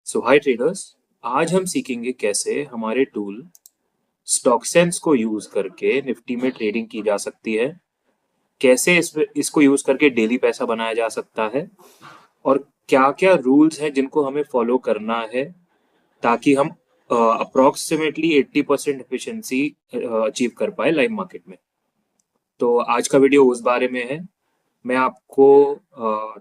सो हाय traders, आज हम सीखेंगे कैसे हमारे टूल स्टॉकसेंस को यूज करके निफ्टी में ट्रेडिंग की जा सकती है, कैसे इसको यूज करके डेली पैसा बनाया जा सकता है और क्या क्या रूल्स हैं जिनको हमें फॉलो करना है ताकि हम अप्रोक्सीमेटली 80% एफिशिएंसी अचीव कर पाए लाइव मार्केट में। तो आज का वीडियो उस बारे में है। मैं आपको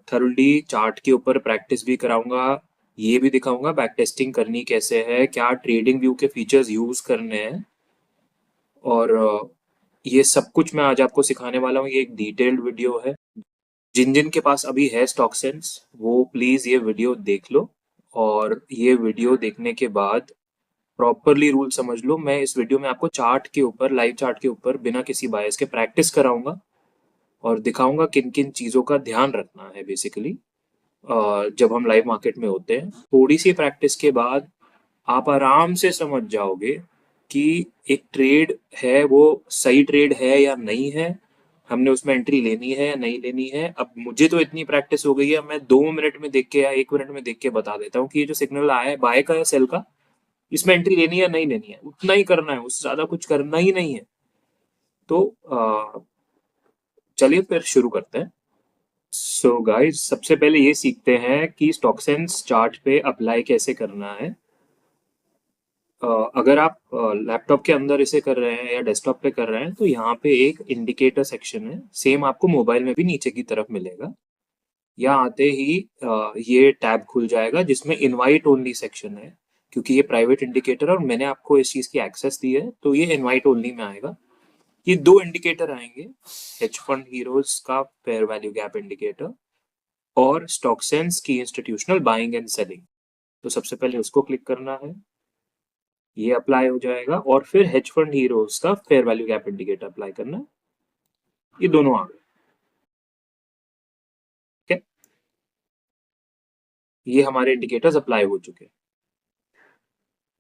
थर्डली चार्ट के ऊपर प्रैक्टिस भी कराऊंगा, ये भी दिखाऊंगा बैक टेस्टिंग करनी कैसे है, क्या ट्रेडिंग व्यू के फीचर्स यूज करने हैं और ये सब कुछ मैं आज आपको सिखाने वाला हूँ। ये एक डिटेल्ड वीडियो है। जिन जिन के पास अभी है स्टॉक सेंस वो प्लीज ये वीडियो देख लो और ये वीडियो देखने के बाद प्रॉपरली रूल समझ लो। मैं इस वीडियो में आपको चार्ट के ऊपर, लाइव चार्ट के ऊपर बिना किसी बायस के प्रैक्टिस कराऊंगा और दिखाऊंगा किन किन चीज़ों का ध्यान रखना है बेसिकली जब हम लाइव मार्केट में होते हैं। थोड़ी सी प्रैक्टिस के बाद आप आराम से समझ जाओगे कि एक ट्रेड है वो सही ट्रेड है या नहीं है, हमने उसमें एंट्री लेनी है या नहीं लेनी है। अब मुझे तो इतनी प्रैक्टिस हो गई है, मैं 2 मिनट में देख के या 1 मिनट में देख के बता देता हूँ कि ये जो सिग्नल आया है बाय का या सेल का, इसमें एंट्री लेनी है या नहीं लेनी है। उतना ही करना है, उससे ज्यादा कुछ करना ही नहीं है। तो चलिए फिर शुरू करते हैं। सो गाइस, सबसे पहले ये सीखते हैं कि स्टॉकसेंस चार्ट पे अप्लाई कैसे करना है। अगर आप लैपटॉप के अंदर इसे कर रहे हैं या डेस्कटॉप पे कर रहे हैं तो यहाँ पे एक इंडिकेटर सेक्शन है, सेम आपको मोबाइल में भी नीचे की तरफ मिलेगा। यहाँ आते ही ये टैब खुल जाएगा जिसमें इनवाइट ओनली सेक्शन है, क्योंकि ये प्राइवेट इंडिकेटर और मैंने आपको इस चीज की एक्सेस दी है तो ये इनवाइट ओनली में आएगा। ये दो इंडिकेटर आएंगे, हेज फंड हीरोज का फेयर वैल्यू गैप इंडिकेटर और स्टॉकसेंस की इंस्टीट्यूशनल बाइंग एंड सेलिंग। तो सबसे पहले उसको क्लिक करना है, ये अप्लाई हो जाएगा और फिर हेज फंड हीरोज का fair value gap indicator apply करना है। ये दोनों आ गए। ठीक है, ये हमारे इंडिकेटर्स अप्लाई हो चुके हैं।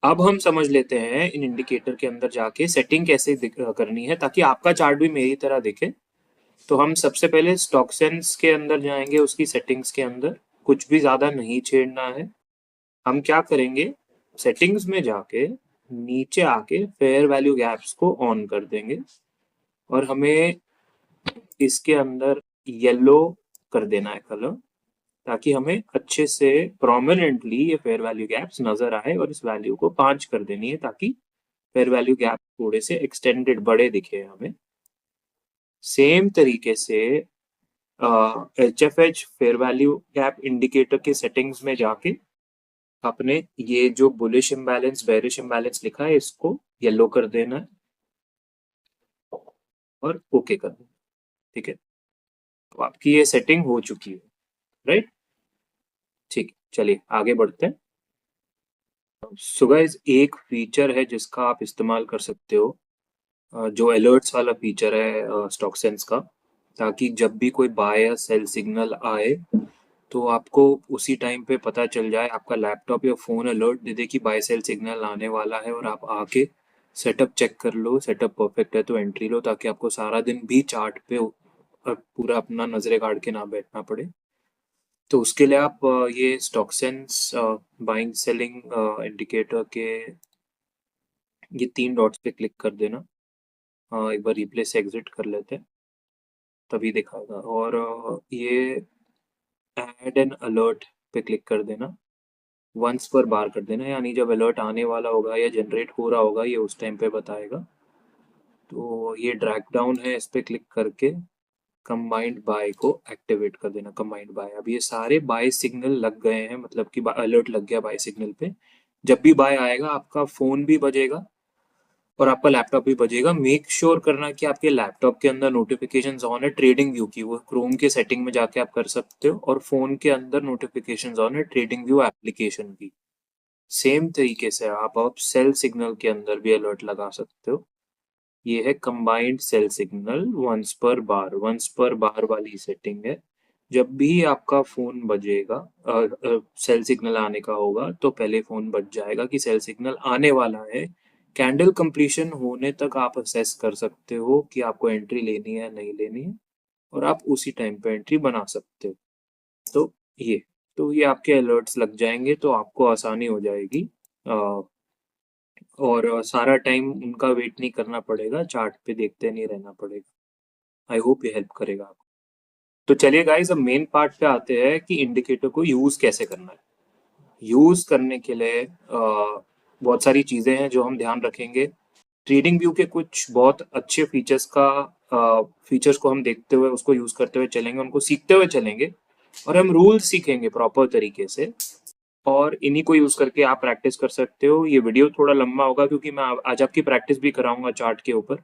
अब हम समझ लेते हैं इन इंडिकेटर के अंदर जाके सेटिंग कैसे करनी है ताकि आपका चार्ट भी मेरी तरह दिखे। तो हम सबसे पहले स्टॉकसेंस के अंदर जाएंगे, उसकी सेटिंग्स के अंदर कुछ भी ज्यादा नहीं छेड़ना है। हम क्या करेंगे, सेटिंग्स में जाके नीचे आके फेयर वैल्यू गैप्स को ऑन कर देंगे और हमें इसके अंदर येलो कर देना है कलर, ताकि हमें अच्छे से प्रोमिनेंटली ये फेयर वैल्यू गैप्स नजर आए और इस वैल्यू को 5 कर देनी है ताकि फेयर वैल्यू गैप थोड़े से एक्सटेंडेड बड़े दिखे हमें। सेम तरीके से HFH fair value gap indicator के सेटिंग्स में जाके अपने ये जो बुलिश इम्बैलेंस बेरिश इम्बैलेंस लिखा है इसको येलो कर देना है और ओके कर देना। ठीक है, तो आपकी ये सेटिंग हो चुकी है, राइट। ठीक है, चलिए आगे बढ़ते हैं। सो गाइस, एक फीचर है जिसका आप इस्तेमाल कर सकते हो, जो अलर्ट्स वाला फीचर है स्टॉक सेंस का, ताकि जब भी कोई बाय या सेल सिग्नल आए तो आपको उसी टाइम पे पता चल जाए, आपका लैपटॉप या फोन अलर्ट दे दे कि बाय सेल सिग्नल आने वाला है और आप आके सेटअप चेक कर लो। सेटअप परफेक्ट है तो एंट्री लो, ताकि आपको सारा दिन भी चार्ट पे पूरा अपना नजरें गाड़ के ना बैठना पड़े। तो उसके लिए आप ये stock sense buying selling indicator के ये 3 डॉट्स पे क्लिक कर देना। एक बार रिप्लेस से एग्जिट कर लेते हैं, तभी दिखाएगा। और ये ऐड एन अलर्ट पे क्लिक कर देना, वंस पर बार कर देना, यानी जब अलर्ट आने वाला होगा या जनरेट हो रहा होगा ये उस टाइम पे बताएगा। तो ये ड्रैग डाउन है, इस पे क्लिक करके कंबाइंड बाय को एक्टिवेट कर देना। कंबाइंड बाय, अब ये सारे बाय सिग्नल लग गए हैं, मतलब कि अलर्ट लग गया बाय सिग्नल पे। जब भी बाय आएगा आपका फोन भी बजेगा और आपका लैपटॉप भी बजेगा। मेक श्योर करना कि आपके लैपटॉप के अंदर नोटिफिकेशंस ऑन है ट्रेडिंग व्यू की, वो क्रोम के सेटिंग में जाके आप कर सकते हो, और फोन के अंदर नोटिफिकेशंस ऑन है ट्रेडिंग व्यू एप्लीकेशन की। सेम तरीके से आप सेल सिग्नल के अंदर भी अलर्ट लगा सकते हो। ये है कंबाइंड सेल सिग्नल वंस पर बार वाली सेटिंग है। जब भी आपका फोन बजेगा, सेल सिग्नल आने का होगा तो पहले फोन बज जाएगा कि सेल सिग्नल आने वाला है। कैंडल कंप्लीशन होने तक आप असेस कर सकते हो कि आपको एंट्री लेनी है नहीं लेनी है, और आप उसी टाइम पे एंट्री बना सकते हो। तो ये तो ये आपके अलर्ट्स लग जाएंगे, तो आपको आसानी हो जाएगी और सारा टाइम उनका वेट नहीं करना पड़ेगा, चार्ट पे देखते नहीं रहना पड़ेगा। आई होप ये हेल्प करेगा आपको। तो चलिए गाइस, अब मेन पार्ट पे आते हैं कि इंडिकेटर को यूज कैसे करना है। यूज करने के लिए बहुत सारी चीजें हैं जो हम ध्यान रखेंगे। ट्रेडिंग व्यू के कुछ बहुत अच्छे फीचर्स को हम देखते हुए, उसको यूज करते हुए चलेंगे, उनको सीखते हुए चलेंगे, और हम रूल्स सीखेंगे प्रॉपर तरीके से, और इन्हीं को यूज करके आप प्रैक्टिस कर सकते हो। ये वीडियो थोड़ा लंबा होगा क्योंकि मैं आज आपकी प्रैक्टिस भी कराऊंगा चार्ट के ऊपर,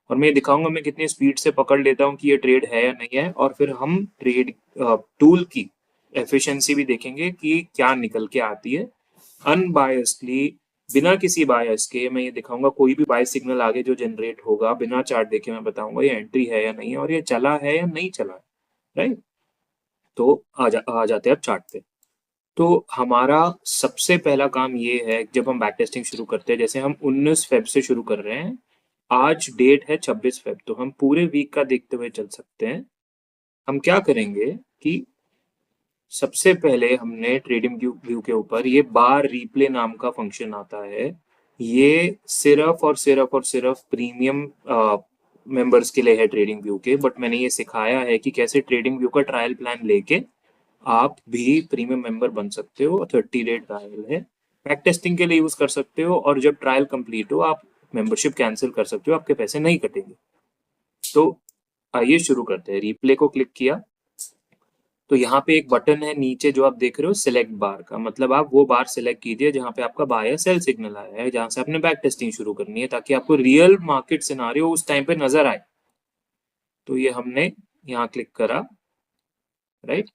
और मैं दिखाऊंगा मैं कितनी स्पीड से पकड़ लेता हूँ कि ये ट्रेड है या नहीं है, और फिर हम ट्रेड टूल की एफिशिएंसी भी देखेंगे कि क्या निकल के आती है अनबायस्डली, बिना किसी बायस के। मैं ये दिखाऊंगा कोई भी बायस सिग्नल आगे जो जनरेट होगा बिना चार्ट देखे, मैं बताऊंगा ये एंट्री है या नहीं है, और ये चला है या नहीं चला है, राइट। तो आ जाते हैं अब चार्ट पे। तो हमारा सबसे पहला काम ये है, जब हम बैक टेस्टिंग शुरू करते हैं, जैसे हम 19 फेब से शुरू कर रहे हैं, आज डेट है 26 फेब, तो हम पूरे वीक का देखते हुए चल सकते हैं। हम क्या करेंगे कि सबसे पहले हमने ट्रेडिंग व्यू के ऊपर ये बार रिप्ले नाम का फंक्शन आता है। ये सिर्फ प्रीमियम मेंबर्स के लिए है ट्रेडिंग व्यू के, बट मैंने ये सिखाया है कि कैसे ट्रेडिंग व्यू का ट्रायल प्लान लेके आप भी प्रीमियम मेंबर बन सकते हो। 30 डे ट्रायल है, बैक टेस्टिंग के लिए यूज कर सकते हो, और जब ट्रायल कंप्लीट हो आप मेंबरशिप कैंसिल कर सकते हो, आपके पैसे नहीं कटेंगे। तो आइए शुरू करते हैं। रिप्ले को क्लिक किया तो यहाँ पे एक बटन है नीचे जो आप देख रहे हो, सिलेक्ट बार का मतलब आप वो बार सिलेक्ट कीजिए जहाँ पे आपका बाय या सेल सिग्नल आया है, जहाँ से आपने बैक टेस्टिंग शुरू करनी है, ताकि आपको रियल मार्केट सिनारियो उस टाइम पे नजर आए। तो ये हमने यहाँ क्लिक करा, राइट।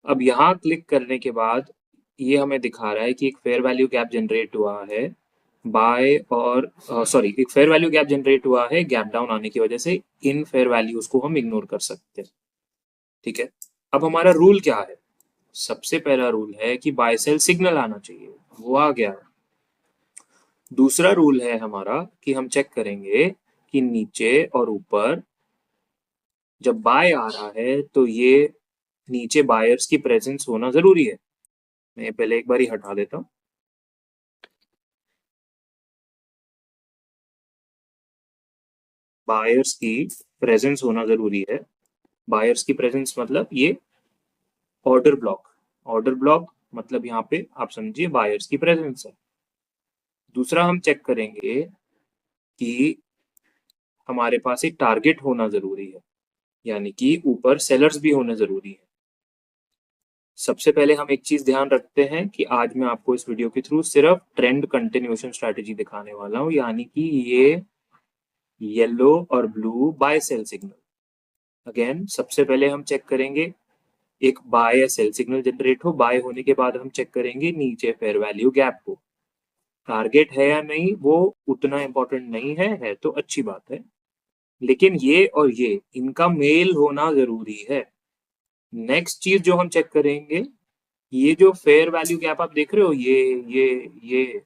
अब यहाँ क्लिक करने के बाद ये हमें दिखा रहा है कि एक फेयर वैल्यू गैप जनरेट हुआ है बाय और सॉरी एक फेयर वैल्यू गैप जनरेट हुआ है गैप डाउन आने की वजह से। इन फेयर वैल्यूज को हम इग्नोर कर सकते हैं, ठीक है। अब हमारा रूल क्या है? सबसे पहला रूल है कि बाय सेल सिग्नल आना चाहिए, वो आ गया। दूसरा रूल है हमारा कि हम चेक करेंगे कि नीचे और ऊपर जब बाय आ रहा है तो ये नीचे बायर्स की प्रेजेंस होना जरूरी है। मैं पहले एक बार ही हटा देता हूँ। बायर्स की प्रेजेंस होना जरूरी है। बायर्स की प्रेजेंस मतलब ये ऑर्डर ब्लॉक मतलब यहाँ पे आप समझिए बायर्स की प्रेजेंस है। दूसरा हम चेक करेंगे कि हमारे पास एक टारगेट होना जरूरी है, यानी कि ऊपर सेलर्स भी होने जरूरी है। सबसे पहले हम एक चीज ध्यान रखते हैं कि आज मैं आपको इस वीडियो के थ्रू सिर्फ ट्रेंड कंटिन्यूएशन स्ट्रेटेजी दिखाने वाला हूं, यानी कि ये येलो और blue buy sell signal. Again सबसे पहले हम चेक करेंगे एक बाय या सेल सिग्नल जनरेट हो, बाय होने के बाद हम चेक करेंगे नीचे फेयर वैल्यू गैप को। टारगेट है या नहीं वो उतना इंपॉर्टेंट नहीं है तो अच्छी बात है, लेकिन ये और ये इनका मेल होना जरूरी है। नेक्स्ट चीज जो हम चेक करेंगे, ये जो फेयर वैल्यू गैप आप देख रहे हो, ये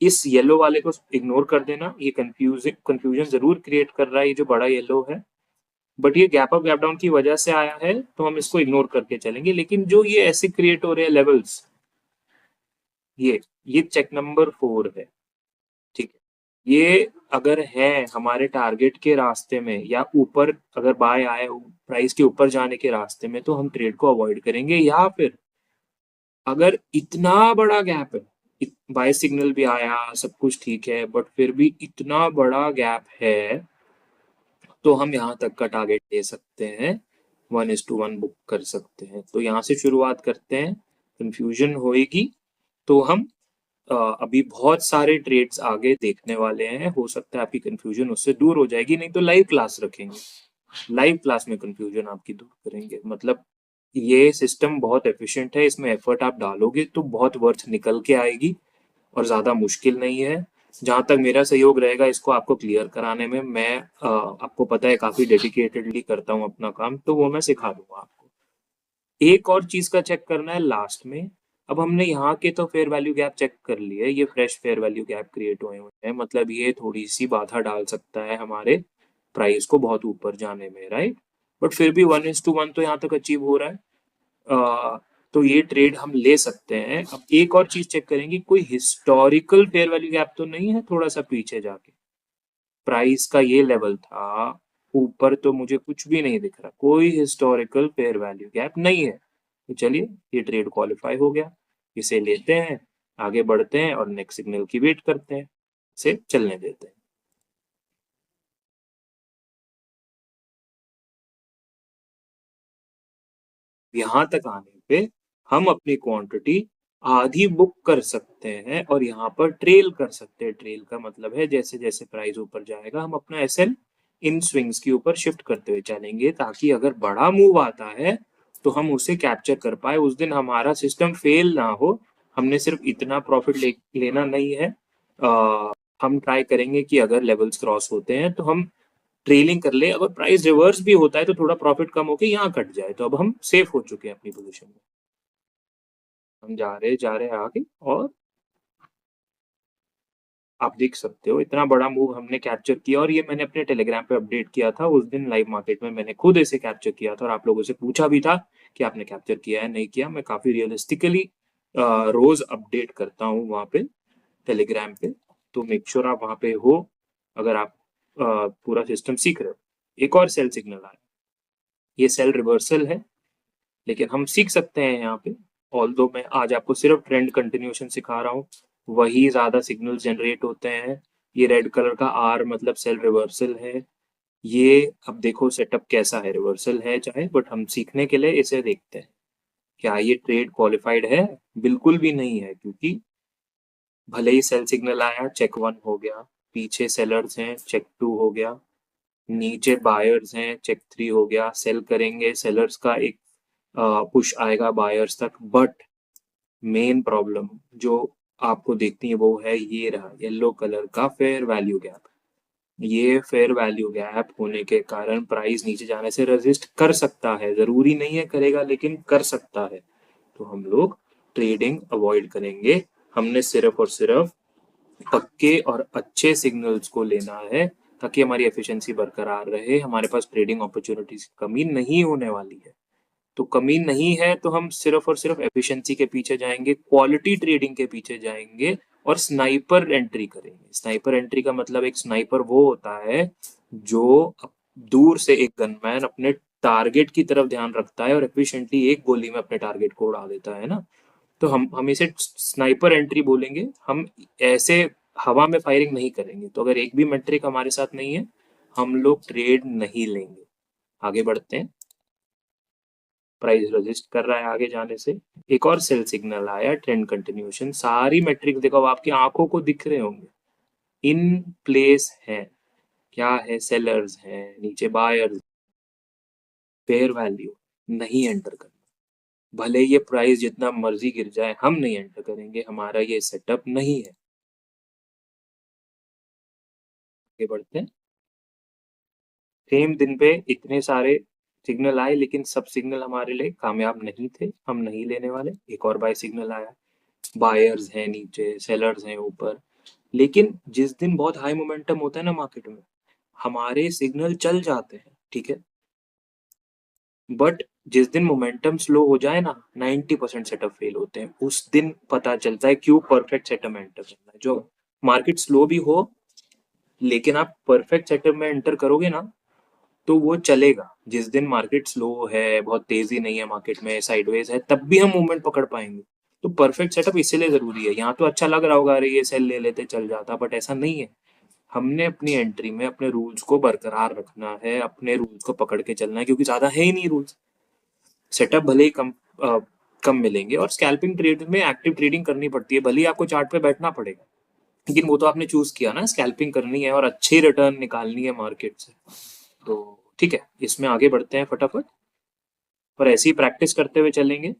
इस येलो वाले को इग्नोर कर देना। ये कंफ्यूजन जरूर क्रिएट कर रहा है, ये जो बड़ा येलो है, बट ये गैप अप गैप डाउन की वजह से आया है, तो हम इसको इग्नोर करके चलेंगे। लेकिन जो ये ऐसे क्रिएट हो रहे हैं लेवल्स, ये चेक नंबर 4 है, ठीक है। ये अगर है हमारे टारगेट के रास्ते में या ऊपर, अगर बाय आए प्राइस के ऊपर जाने के रास्ते में, तो हम ट्रेड को अवॉइड करेंगे। या फिर अगर इतना बड़ा गैप है, बाय सिग्नल भी आया, सब कुछ ठीक है, बट फिर भी इतना बड़ा गैप है, तो हम यहाँ तक का टारगेट ले सकते हैं, 1:1 बुक कर सकते हैं। तो यहाँ से शुरुआत करते हैं। कंफ्यूजन होएगी तो हम अभी बहुत सारे ट्रेड्स आगे देखने वाले हैं, हो सकता है आपकी कंफ्यूजन उससे दूर हो जाएगी, नहीं तो लाइव क्लास रखेंगे, लाइव क्लास में कंफ्यूजन आपकी दूर करेंगे। मतलब ये सिस्टम बहुत एफिशिएंट है, इसमें एफर्ट आप डालोगे तो बहुत वर्थ निकल के आएगी, और ज्यादा मुश्किल नहीं है। जहां तक मेरा सहयोग रहेगा इसको आपको क्लियर कराने में, मैं आपको पता है काफी डेडिकेटेडली करता हूँ अपना काम, तो वो मैं सिखा दूंगा आपको। एक और चीज का चेक करना है लास्ट में। अब हमने यहाँ के तो फेयर वैल्यू गैप चेक कर लिए, ये fresh fair value gap create हुए हैं, मतलब ये थोड़ी सी बाधा डाल सकता है हमारे प्राइस को बहुत ऊपर जाने में, राइट। बट फिर भी 1:1 तो यहाँ तक अचीव हो रहा है। तो ये ट्रेड हम ले सकते हैं। अब एक और चीज चेक करेंगे, कोई हिस्टोरिकल फेयर वैल्यू गैप तो नहीं है थोड़ा सा पीछे जाके। प्राइस का ये लेवल था, ऊपर तो मुझे कुछ भी नहीं दिख रहा, कोई हिस्टोरिकल फेयर वैल्यू गैप नहीं है। तो चलिए ये ट्रेड क्वालिफाई हो गया, इसे लेते हैं, आगे बढ़ते हैं और नेक्स्ट सिग्नल की वेट करते हैं, इसे चलने देते हैं। यहां तक आने पे हम अपनी क्वांटिटी आधी बुक कर सकते हैं और यहाँ पर ट्रेल कर सकते हैं। ट्रेल का मतलब है जैसे जैसे प्राइस ऊपर जाएगा हम अपना एसएल इन स्विंग्स के ऊपर शिफ्ट करते हुए चलेंगे, ताकि अगर बड़ा मूव आता है तो हम उसे कैप्चर कर पाए, उस दिन हमारा सिस्टम फेल ना हो। हमने सिर्फ इतना प्रॉफिट लेना नहीं है, हम ट्राई करेंगे कि अगर लेवल्स क्रॉस होते हैं तो हम ट्रेलिंग कर ले, अगर प्राइस रिवर्स भी होता है तो थोड़ा प्रॉफिट कम होके यहाँ कट जाए, तो अब हम सेफ हो चुके हैं अपनी पोजीशन में। हम जा रहे हैं आगे, और आप देख सकते हो इतना बड़ा मूव हमने कैप्चर किया, और ये मैंने अपने टेलीग्राम पे अपडेट किया था उस दिन लाइव मार्केट में, मैंने खुद इसे कैप्चर किया था और आप लोगों से पूछा भी था कि आपने कैप्चर किया है नहीं किया। मैं काफी रियलिस्टिकली रोज अपडेट करता हूँ वहां पे टेलीग्राम पे, तो मेक श्योर आप वहां पे हो अगर आप पूरा सिस्टम सीख रहे हो। एक और सेल सिग्नल आया, ये सेल रिवर्सल है, लेकिन हम सीख सकते हैं यहाँ पे। ऑल्दो मैं आज आपको सिर्फ ट्रेंड कंटिन्यूएशन सिखा रहा हूँ, वही ज्यादा सिग्नल जनरेट होते हैं। ये रेड कलर का आर मतलब सेल रिवर्सल है। ये अब देखो सेटअप कैसा है, रिवर्सल है चाहे, बट हम सीखने के लिए इसे देखते हैं। क्या ये ट्रेड क्वालिफाइड है? बिल्कुल भी नहीं है, क्योंकि भले ही सेल सिग्नल आया, चेक 1 हो गया, पीछे सेलर्स हैं, चेक 2 हो गया, नीचे बायर्स हैं, चेक 3 हो गया, सेल करेंगे, सेलर्स का एक पुश आएगा बायर्स तक, बट मेन प्रॉब्लम जो आपको देखती है वो है ये रहा, येलो कलर का फेयर वैल्यू गैप। ये फेयर वैल्यू गैप होने के कारण प्राइस नीचे जाने से रेजिस्ट कर सकता है, जरूरी नहीं है करेगा, लेकिन कर सकता है। तो हम लोग ट्रेडिंग अवॉइड करेंगे। हमने सिर्फ और सिर्फ पक्के और अच्छे सिग्नल्स को लेना है, ताकि हमारी एफिशिएंसी बरकरार रहे, हमारे पास ट्रेडिंग अपॉर्चुनिटीज की कमी नहीं होने वाली है। तो कमी नहीं है तो हम सिर्फ और सिर्फ एफिशिएंसी के पीछे जाएंगे, क्वालिटी ट्रेडिंग के पीछे जाएंगे और स्नाइपर एंट्री करेंगे। स्नाइपर एंट्री का मतलब, एक स्नाइपर वो होता है जो दूर से एक गनमैन अपने टारगेट की तरफ ध्यान रखता है और एफिशिएंटली एक गोली में अपने टारगेट को उड़ा देता है ना। तो हम इसे स्नाइपर एंट्री बोलेंगे। हम ऐसे हवा में फायरिंग नहीं करेंगे। तो अगर एक भी मेट्रिक हमारे साथ नहीं है, हम लोग ट्रेड नहीं लेंगे। आगे बढ़ते हैं, प्राइस रजिस्ट कर रहा है आगे जाने से। एक और सेल सिग्नल आया, ट्रेंड कंटिन्यूएशन। सारी मैट्रिक्स देखो, आपकी आंखों को दिख रहे होंगे, इन प्लेस है। क्या है? सेलर्स हैं, नीचे बायर्स, फेयर वैल्यू नहीं एंटर करना। भले ये प्राइस जितना मर्जी गिर जाए, हम नहीं एंटर करेंगे, हमारा ये सेटअप नहीं है। आगे बढ़ते हैं। सेम दिन पे इतने सारे सिग्नल आए, लेकिन सब सिग्नल हमारे लिए कामयाब नहीं थे, हम नहीं लेने वाले। एक और बाय सिग्नल आया, बायर्स हैं नीचे, सेलर्स हैं ऊपर। लेकिन जिस दिन बहुत हाई मोमेंटम होता है ना मार्केट में, हमारे सिग्नल चल जाते हैं, ठीक है, बट जिस दिन मोमेंटम स्लो हो जाए ना, 90% सेटअप फेल होते हैं। उस दिन पता चलता है क्यों परफेक्ट सेटअप में एंटर करना है। जो मार्केट स्लो भी हो, लेकिन आप परफेक्ट सेटअप में एंटर करोगे ना, तो वो चलेगा। जिस दिन मार्केट स्लो है, बहुत तेजी नहीं है मार्केट में, साइडवेज है, तब भी हम मूवमेंट पकड़ पाएंगे। तो परफेक्ट सेटअप इसीलिए जरूरी है। यहाँ तो अच्छा लग रहा होगा, अरे ये सेल ले लेते चल जाता, बट ऐसा नहीं है। हमने अपनी एंट्री में अपने रूल्स को बरकरार रखना है, अपने रूल्स को पकड़ के चलना है, क्योंकि ज्यादा है ही नहीं रूल्स। सेटअप भले ही कम मिलेंगे, और स्कैल्पिंग ट्रेड में एक्टिव ट्रेडिंग करनी पड़ती है, भले ही आपको चार्ट पे बैठना पड़ेगा, लेकिन वो तो आपने चूज किया ना, स्कैल्पिंग करनी है और अच्छी रिटर्न निकालनी है मार्केट से। तो ठीक है, इसमें आगे बढ़ते हैं फटाफट, और ऐसे ही प्रैक्टिस करते हुए चलेंगे।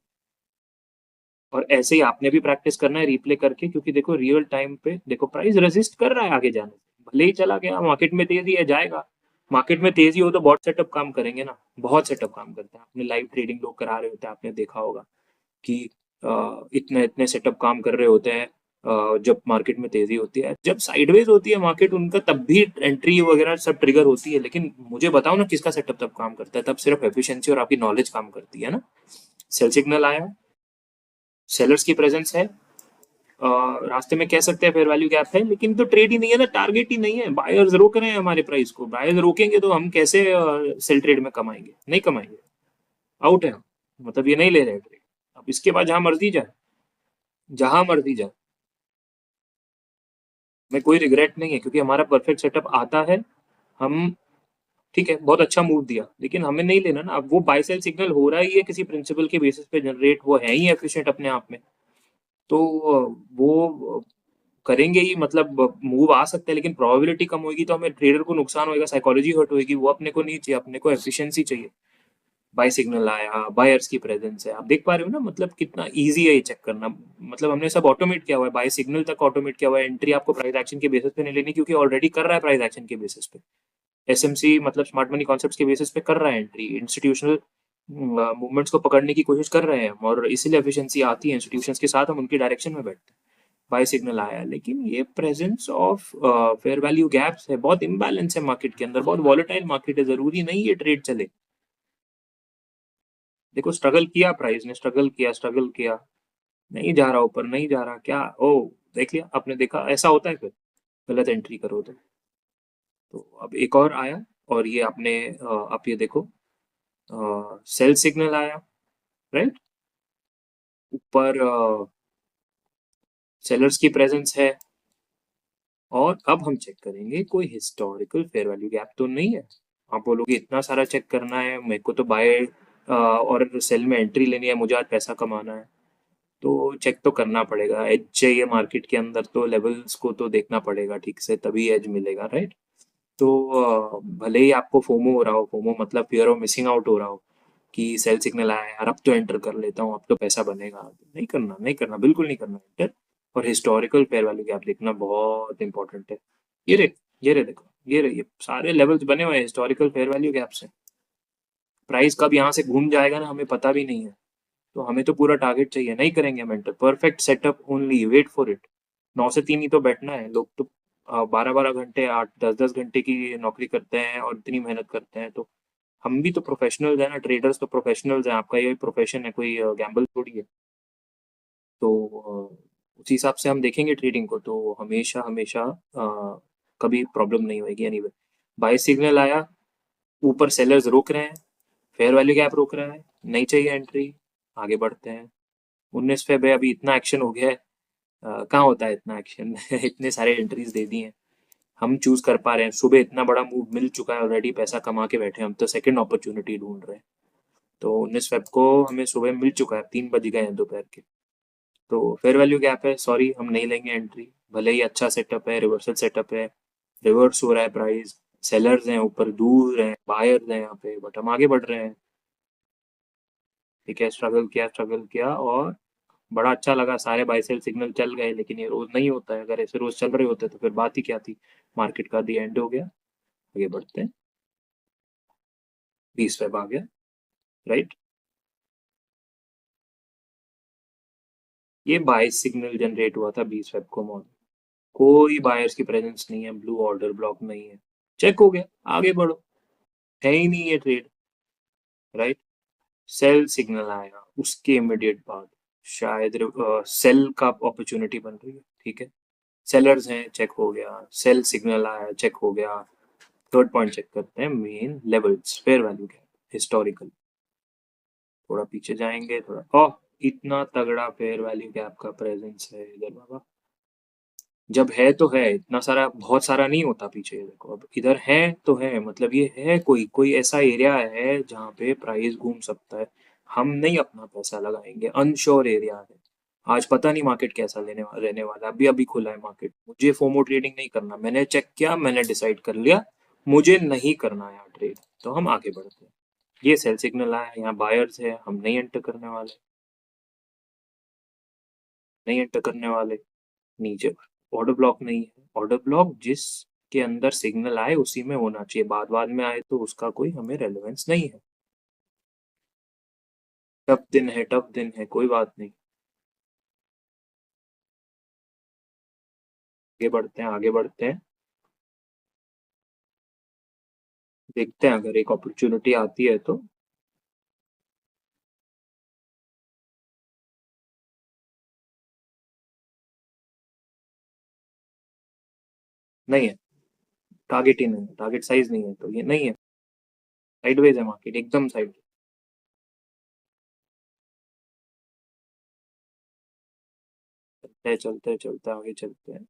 और ऐसे ही आपने भी प्रैक्टिस करना है रिप्ले करके, क्योंकि देखो रियल टाइम पे देखो प्राइस रेजिस्ट कर रहा है आगे जाने से, भले ही चला गया, मार्केट में तेजी है जाएगा। मार्केट में तेजी हो तो बहुत सेटअप काम करेंगे ना, बहुत सेटअप काम करते हैं। आपने लाइव ट्रेडिंग लोग करा रहे होते हैं, आपने देखा होगा कि इतने इतने सेटअप काम कर रहे होते हैं जब मार्केट में तेजी होती है। जब साइडवेज होती है मार्केट, उनका तब भी एंट्री वगैरह सब ट्रिगर होती है, लेकिन मुझे बताओ ना किसका सेटअप तब काम करता है? तब सिर्फ एफिशिएंसी और आपकी नॉलेज काम करती है ना। सेल सिग्नल आया, सेलर्स की प्रेजेंस है, रास्ते में कह सकते हैं फेयर वैल्यू गैप है, लेकिन तो ट्रेड ही नहीं है ना, टारगेट ही नहीं है, बायर्स रोक रहे हैं हमारे प्राइस को, बायर्स रोकेंगे तो हम कैसे सेल ट्रेड में कमाएंगे, नहीं कमाएंगे, आउट है हम। मतलब ये नहीं ले रहे ट्रेड। अब इसके बाद जहां मर्जी जाए, जहां मर्जी जाए, में कोई रिग्रेट नहीं है, क्योंकि हमारा परफेक्ट सेटअप आता है। हम ठीक है, बहुत अच्छा मूव दिया, लेकिन हमें नहीं लेना ना। अब वो बाय सेल सिग्नल हो रहा ही है किसी प्रिंसिपल के बेसिस पे जनरेट, वो है ही एफिशिएंट अपने आप में, तो वो करेंगे ही, मतलब मूव आ सकता है, लेकिन प्रोबेबिलिटी कम होगी तो हमें ट्रेडर को नुकसान होगा, साइकोलॉजी हर्ट होगी, वो अपने को नहीं चाहिए, अपने को एफिशिएंसी चाहिए। बाय सिग्नल आया, बायर्स की प्रेजेंस है, आप देख पा रहे हो ना, मतलब कितना इजी है ये चेक करना। मतलब हमने सब ऑटोमेट किया हुआ है, बाय सिग्नल तक ऑटोमेट किया हुआ है, एंट्री आपको प्राइस एक्शन के बेसिस पे नहीं लेनी, क्योंकि ऑलरेडी कर रहा है प्राइस एक्शन के बेसिस पे। एसएमसी मतलब स्मार्ट मनी कॉन्सेप्ट्स के बेसिस पे कर रहा है एंट्री, इंस्टीट्यूशनल मूवमेंट्स को पकड़ने की कोशिश कर रहे हैं हम, और इसीलिए एफिशिएंसी आती है इंस्टीट्यूशंस के साथ, हम उनकी डायरेक्शन में बैठते हैं। बाय सिग्नल आया, लेकिन ये presence of fair value gaps है, बहुत इम्बैलेंस है मार्केट के अंदर, बहुत वॉलेटाइल मार्केट है, जरूरी नहीं ये ट्रेड चले। देखो स्ट्रगल किया, प्राइस ने स्ट्रगल किया, स्ट्रगल किया, नहीं जा रहा ऊपर, नहीं जा रहा, क्या ओ, देख लिया आपने, देखा ऐसा होता है फिर गलत एंट्री करो तो अब एक और आया, और ये आपने आप ये देखो, सेल सिग्नल आया, राइट, ऊपर सेलर्स की प्रेजेंस है, और अब हम चेक करेंगे कोई हिस्टोरिकल फेयर वैल्यू गैप तो नहीं है। आप बोलोगे इतना सारा चेक करना है मेरे को, तो बाय और सेल में एंट्री लेनी है, मुझे आज पैसा कमाना है, तो चेक तो करना पड़ेगा, एज चाहिए मार्केट के अंदर, तो लेवल्स को तो देखना पड़ेगा ठीक से, तभी एज मिलेगा, राइट। तो भले ही आपको फोमो हो रहा हो, फोमो मतलब फियर ऑफ मिसिंग आउट हो रहा हो, कि सेल सिग्नल आया यार, अब तो एंटर कर लेता हूँ, अब तो पैसा बनेगा, नहीं करना, नहीं करना, बिल्कुल नहीं करना एंटर। और हिस्टोरिकल फेयर वैल्यू गैप देखना बहुत इंपॉर्टेंट है। ये रे, ये रे देखो, ये रे, ये सारे लेवल्स बने हुए हैं हिस्टोरिकल फेयर वैल्यू गैप से। प्राइस कब यहाँ से घूम जाएगा ना, हमें पता भी नहीं है, तो हमें तो पूरा टारगेट चाहिए, नहीं करेंगे हम enter, perfect setup only, wait for it. 9 से 3 ही तो बैठना है, लोग तो 12-12 घंटे, 8-10-10 घंटे की नौकरी करते हैं और इतनी मेहनत करते हैं, तो हम भी तो प्रोफेशनल्स हैं ना, ट्रेडर्स तो प्रोफेशनल्स हैं, आपका ये प्रोफेशन है, कोई गैम्बल थोड़ी है। तो उसी हिसाब से हम देखेंगे ट्रेडिंग को, तो हमेशा हमेशा कभी प्रॉब्लम नहीं होगी। एनीवे, बाय सिग्नल आया, ऊपर सेलर्स रोक रहे हैं, फेयर वैल्यू गैप रोक रहा है, नहीं चाहिए एंट्री, आगे बढ़ते हैं। 19 फेब है, अभी इतना एक्शन हो गया है, कहाँ होता है इतना एक्शन इतने सारे एंट्रीज दे दिए हैं, हम चूज कर पा रहे हैं, सुबह इतना बड़ा मूव मिल चुका है ऑलरेडी, पैसा कमा के बैठे हैं हम, तो सेकंड अपॉर्चुनिटी ढूंढ रहे हैं। तो 19 फेब को हमें सुबह मिल चुका है, 3 बज गए हैं दोपहर के, तो फेयर वैल्यू गैप है, सॉरी हम नहीं लेंगे एंट्री, भले ही अच्छा सेटअप है, रिवर्सल सेटअप है, रिवर्स हो रहा है प्राइस, सेलर्स हैं ऊपर दूर हैं, बायर्स हैं यहाँ पे, बट हम आगे बढ़ रहे हैं। ठीक है, स्ट्रगल किया, स्ट्रगल किया, और बड़ा अच्छा लगा, सारे बाय सेल सिग्नल चल गए, लेकिन ये रोज नहीं होता है, अगर ऐसे रोज चल रहे होते तो फिर बात ही क्या थी, मार्केट का दी एंड हो गया। आगे बढ़ते हैं, 20 फेब आ गया, राइट। ये बाय सिग्नल जनरेट हुआ था 20 फेब को मॉर्निंग, कोई बायर्स की प्रेजेंस नहीं है, ब्लू ऑर्डर ब्लॉक नहीं है, चेक हो गया, आगे बढ़ो, है ही नहीं ये ट्रेड, राइट। सेल सिग्नल आएगा उसके इमीडिएट बाद, शायद सेल का अपॉर्चुनिटी बन रही है, ठीक है, सेलर्स हैं, चेक हो गया, सेल सिग्नल आया, चेक हो गया। थर्ड पॉइंट चेक करते हैं, main levels, fair value gap, historical, थोड़ा पीछे जाएंगे, थोड़ा ओह, इतना तगड़ा फेयर वैल्यू गैप का प्रेजेंस है इधर बाबा, जब है तो है, इतना सारा बहुत सारा नहीं होता पीछे, देखो अब इधर है तो है, मतलब ये है, कोई कोई ऐसा एरिया है जहाँ पे प्राइस घूम सकता है, हम नहीं अपना पैसा लगाएंगे, अनश्योर एरिया है, आज पता नहीं मार्केट कैसा रहने वाला है, अभी अभी खुला है मार्केट, मुझे फोमो ट्रेडिंग नहीं करना, मैंने चेक किया, मैंने डिसाइड कर लिया, मुझे नहीं करना है ट्रेड, तो हम आगे बढ़ते हैं। ये सेल सिग्नल आया, यहाँ बायर्स है, हम नहीं एंटर करने वाले, नहीं एंटर करने वाले, नीचे ऑर्डर ब्लॉक नहीं है, ऑर्डर ब्लॉक जिस के अंदर सिग्नल आए उसी में होना चाहिए, बाद बाद में आए तो उसका कोई हमें रेलेवेंस नहीं है। टफ दिन है, टफ दिन है, कोई बात नहीं, आगे बढ़ते हैं, आगे बढ़ते हैं, देखते हैं अगर एक अपॉर्चुनिटी आती है तो। नहीं है, टारगेट ही नहीं है, टारगेट साइज नहीं है, तो ये नहीं है, साइडवेज है मार्केट, एकदम साइड। चलते आगे चलते हैं।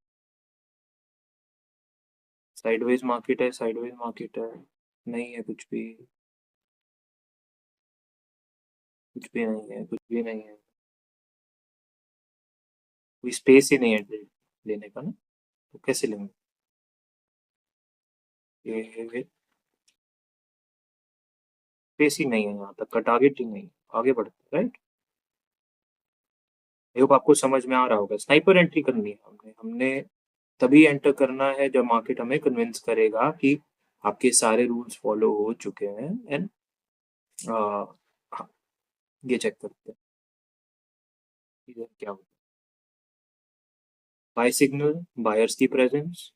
साइडवेज मार्केट है, साइडवेज मार्केट है, नहीं है कुछ भी, कुछ भी नहीं है, कुछ भी नहीं है, कोई स्पेस ही नहीं है ट्रेड लेने का ना, तो कैसे लेंगे? ये स्पेस ही नहीं है, यहाँ तक का टारगेट ही नहीं है, आगे बढ़ते, राइट। आई होप आपको समझ में आ रहा होगा, स्नाइपर एंट्री करनी है हमने, तभी एंटर करना है जब मार्केट हमें कन्विंस करेगा कि आपके सारे रूल्स फॉलो हो चुके हैं। एंड हाँ, ये चेक करते हैं इधर क्या होता है। बाय सिग्नल, बायर्स की प्रेजेंस,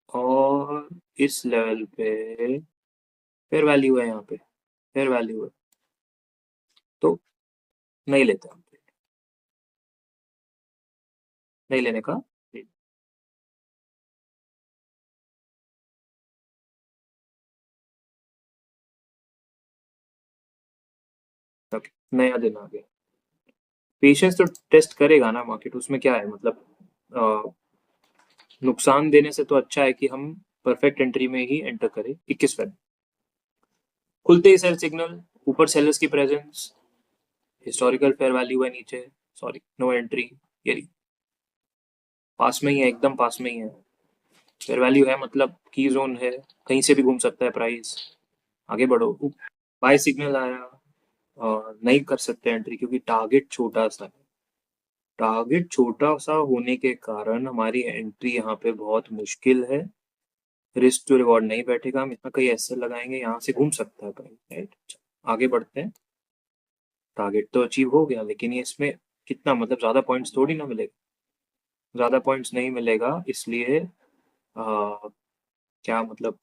और इस लेवल पे फेयर वैल्यू है, यहाँ पे फेयर वैल्यू है, तो नहीं लेते हम, नहीं लेने का। ओके, नया दिन आ गया। पेशेंस तो टेस्ट करेगा ना मार्केट, उसमें क्या है मतलब, नुकसान देने से तो अच्छा है कि हम परफेक्ट एंट्री में ही एंटर करें। 21 खुलते ही सेल सिग्नल, ऊपर सेलर्स की प्रेजेंस, हिस्टोरिकल फेयर वैल्यू है नीचे, सॉरी नो एंट्री, ये पास में ही है, एकदम पास में ही है, फेयर वैल्यू है मतलब की जोन है, कहीं से भी घूम सकता है प्राइस, आगे बढ़ो। बाय सिग्नल आया, और नहीं कर सकते एंट्री क्योंकि टारगेट छोटा सा है, टारगेट छोटा सा होने के कारण हमारी एंट्री यहाँ पे बहुत मुश्किल है, रिस्क टू रिवॉर्ड नहीं बैठेगा, हम इतना कहीं ऐसे लगाएंगे यहाँ से घूम सकता है प्राइस, राइट। आगे बढ़ते हैं। टारगेट तो अचीव हो गया, लेकिन ये इसमें कितना मतलब ज्यादा पॉइंट्स थोड़ी ना मिलेगा, ज्यादा पॉइंट्स नहीं मिलेगा, इसलिए क्या मतलब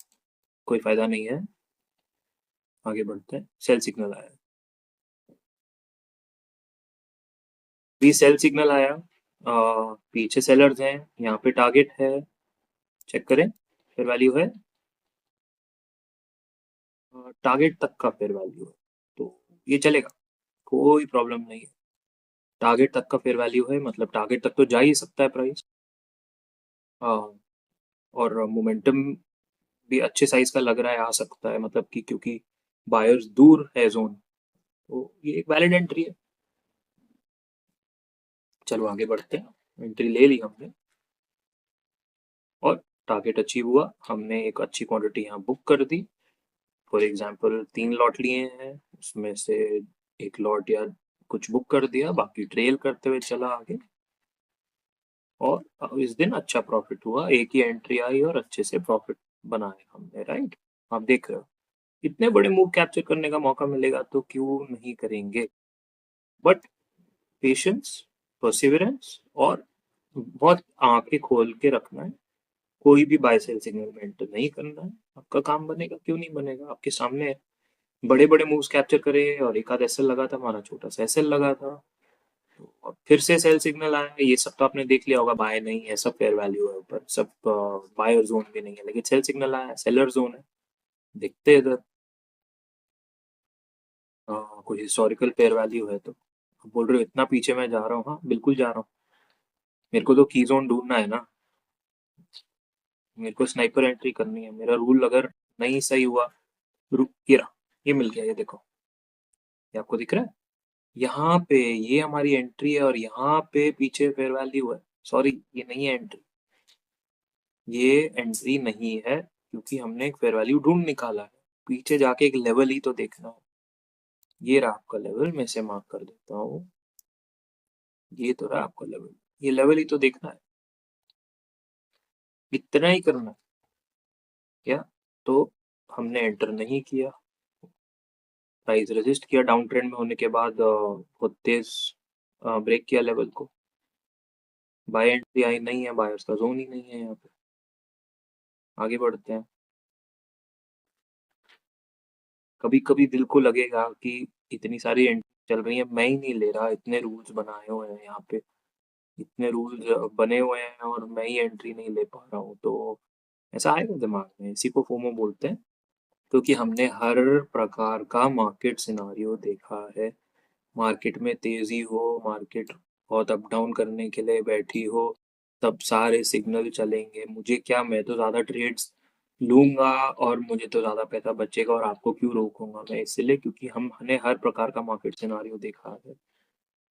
कोई फायदा नहीं है। आगे बढ़ते हैं, सेल सिग्नल आया, भी सेल सिग्नल आया, पीछे सेलर्स हैं, यहाँ पे टारगेट है, चेक करें, फेयर वैल्यू है, टारगेट तक का फेयर वैल्यू है, तो ये चलेगा, कोई प्रॉब्लम नहीं है। टारगेट तक का फेयर वैल्यू है मतलब टारगेट तक तो जा ही सकता है प्राइस, और मोमेंटम भी अच्छे साइज का लग रहा है, आ सकता है मतलब कि क्योंकि बायर्स दूर है जोन, तो ये एक वैलिड एंट्री है। चलो आगे बढ़ते हैं, एंट्री ले ली हमने, और टारगेट अचीव हुआ, हमने एक अच्छी क्वांटिटी यहाँ बुक कर दी। फॉर एग्जांपल 3 लॉट लिए हैं, उसमें से एक लॉट या कुछ बुक कर दिया, बाकी ट्रेल करते हुए चला आगे, और इस दिन अच्छा प्रॉफिट हुआ, एक ही एंट्री आई और अच्छे से प्रॉफिट बनाए हमने, राइट। आप देख रहे हो, इतने बड़े मूव कैप्चर करने का मौका मिलेगा तो क्यों नहीं करेंगे, बट पेशेंस, परसिवरेंस, और बहुत आंखें खोल के रखना है, कोई भी बाय सेल सिग्नल में एंटर नहीं करना है, आपका काम बनेगा, क्यों नहीं बनेगा, आपके सामने है। बड़े बड़े मूव्स कैप्चर करे, और एक आध एसएल लगा था, हमारा छोटा सा एसएल लगा था, तो और फिर से सेल सिग्नल आया, ये सब तो आपने देख लिया होगा, बाय नहीं है, सब फेयर वैल्यू है ऊपर, सब बायर जोन भी नहीं है, लेकिन सेल सिग्नल आया, सेलर जोन है, देखते हैं इधर, कोई हिस्टोरिकल फेयर वैल्यू है तो। आप बोल रहे हो इतना पीछे मैं जा रहा हूँ, हाँ बिल्कुल जा रहा हूँ, मेरे को तो की जोन ढूंढना है ना, मेरे को स्नाइपर एंट्री करनी है, मेरा रूल अगर नहीं सही हुआ, ये रहा, ये मिल गया, ये देखो, ये आपको दिख रहा है, यहाँ पे ये हमारी एंट्री है, और यहाँ पे पीछे फेयर वैल्यू है, सॉरी ये नहीं है एंट्री, ये एंट्री नहीं है, क्योंकि हमने एक फेयर वैल्यू ढूंढ निकाला है, पीछे जाके एक लेवल ही तो देखना है, ये रहा आपका लेवल, मैं इसे मार्क कर देता हूँ, ये तो रहा आपका लेवल, ये लेवल ही तो देखना है, इतना ही करना है क्या, तो हमने एंटर नहीं किया, प्राइस रेजिस्ट किया डाउन ट्रेंड में होने के बाद, बहुत तेज ब्रेक किया लेवल को, बाय एंट्री आई नहीं है, बायर्स का जोन ही नहीं है यहाँ पे, आगे बढ़ते हैं। कभी कभी दिल को लगेगा कि इतनी सारी एंट्री चल रही है, मैं ही नहीं ले रहा, इतने रूल्स बनाए हुए हैं यहाँ पे, इतने रूल्स बने हुए हैं और मैं ही एंट्री नहीं ले पा रहा हूँ, तो ऐसा आएगा दिमाग में। इसी को फोमो बोलते हैं, क्योंकि हमने हर प्रकार का मार्केट सिनारियो देखा है। मार्केट में तेजी हो, मार्केट बहुत अप डाउन करने के लिए बैठी हो, तब सारे सिग्नल चलेंगे। मुझे क्या, मैं तो ज्यादा ट्रेड्स लूंगा और मुझे तो ज्यादा पैसा बचेगा, और आपको क्यों रोकूंगा मैं, इसलिए क्योंकि हमने हर प्रकार का मार्केट सिनारियो देखा है।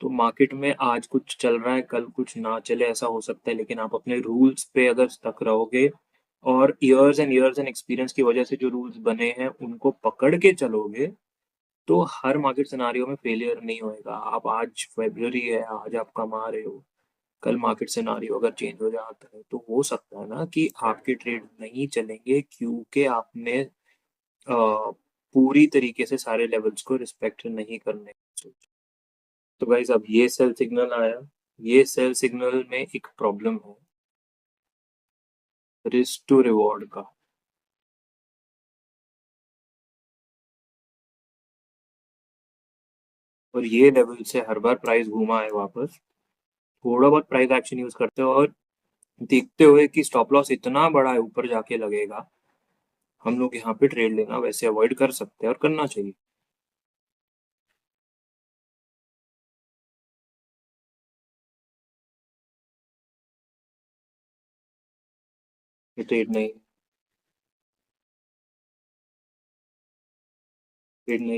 तो मार्केट में आज कुछ चल रहा है, कल कुछ ना चले, ऐसा हो सकता है, लेकिन आप अपने रूल्स पे अगर स्टक रहोगे और इयर्स एंड एक्सपीरियंस की वजह से जो रूल्स बने हैं उनको पकड़ के चलोगे, तो हर मार्केट सिनारियो में फेलियर नहीं होएगा। आप आज फेब्रुअरी है, आज आप कमा रहे हो, कल मार्केट सिनारियो अगर चेंज हो जाता है तो हो सकता है ना कि आपके ट्रेड नहीं चलेंगे, क्योंकि आपने पूरी तरीके से सारे लेवल्स को रिस्पेक्ट नहीं करने की सोचा। तो गाइस अब ये सेल सिग्नल आया, ये सेल सिग्नल में एक प्रॉब्लम है, रिस्क टू रिवॉर्ड का। और ये लेवल से हर बार प्राइस घूमा है वापस, थोड़ा बहुत प्राइस एक्शन यूज करते हो और देखते हुए कि स्टॉप लॉस इतना बड़ा है ऊपर जाके लगेगा, हम लोग यहाँ पे ट्रेड लेना वैसे अवॉइड कर सकते हैं और करना चाहिए। ये ट्रेड नहीं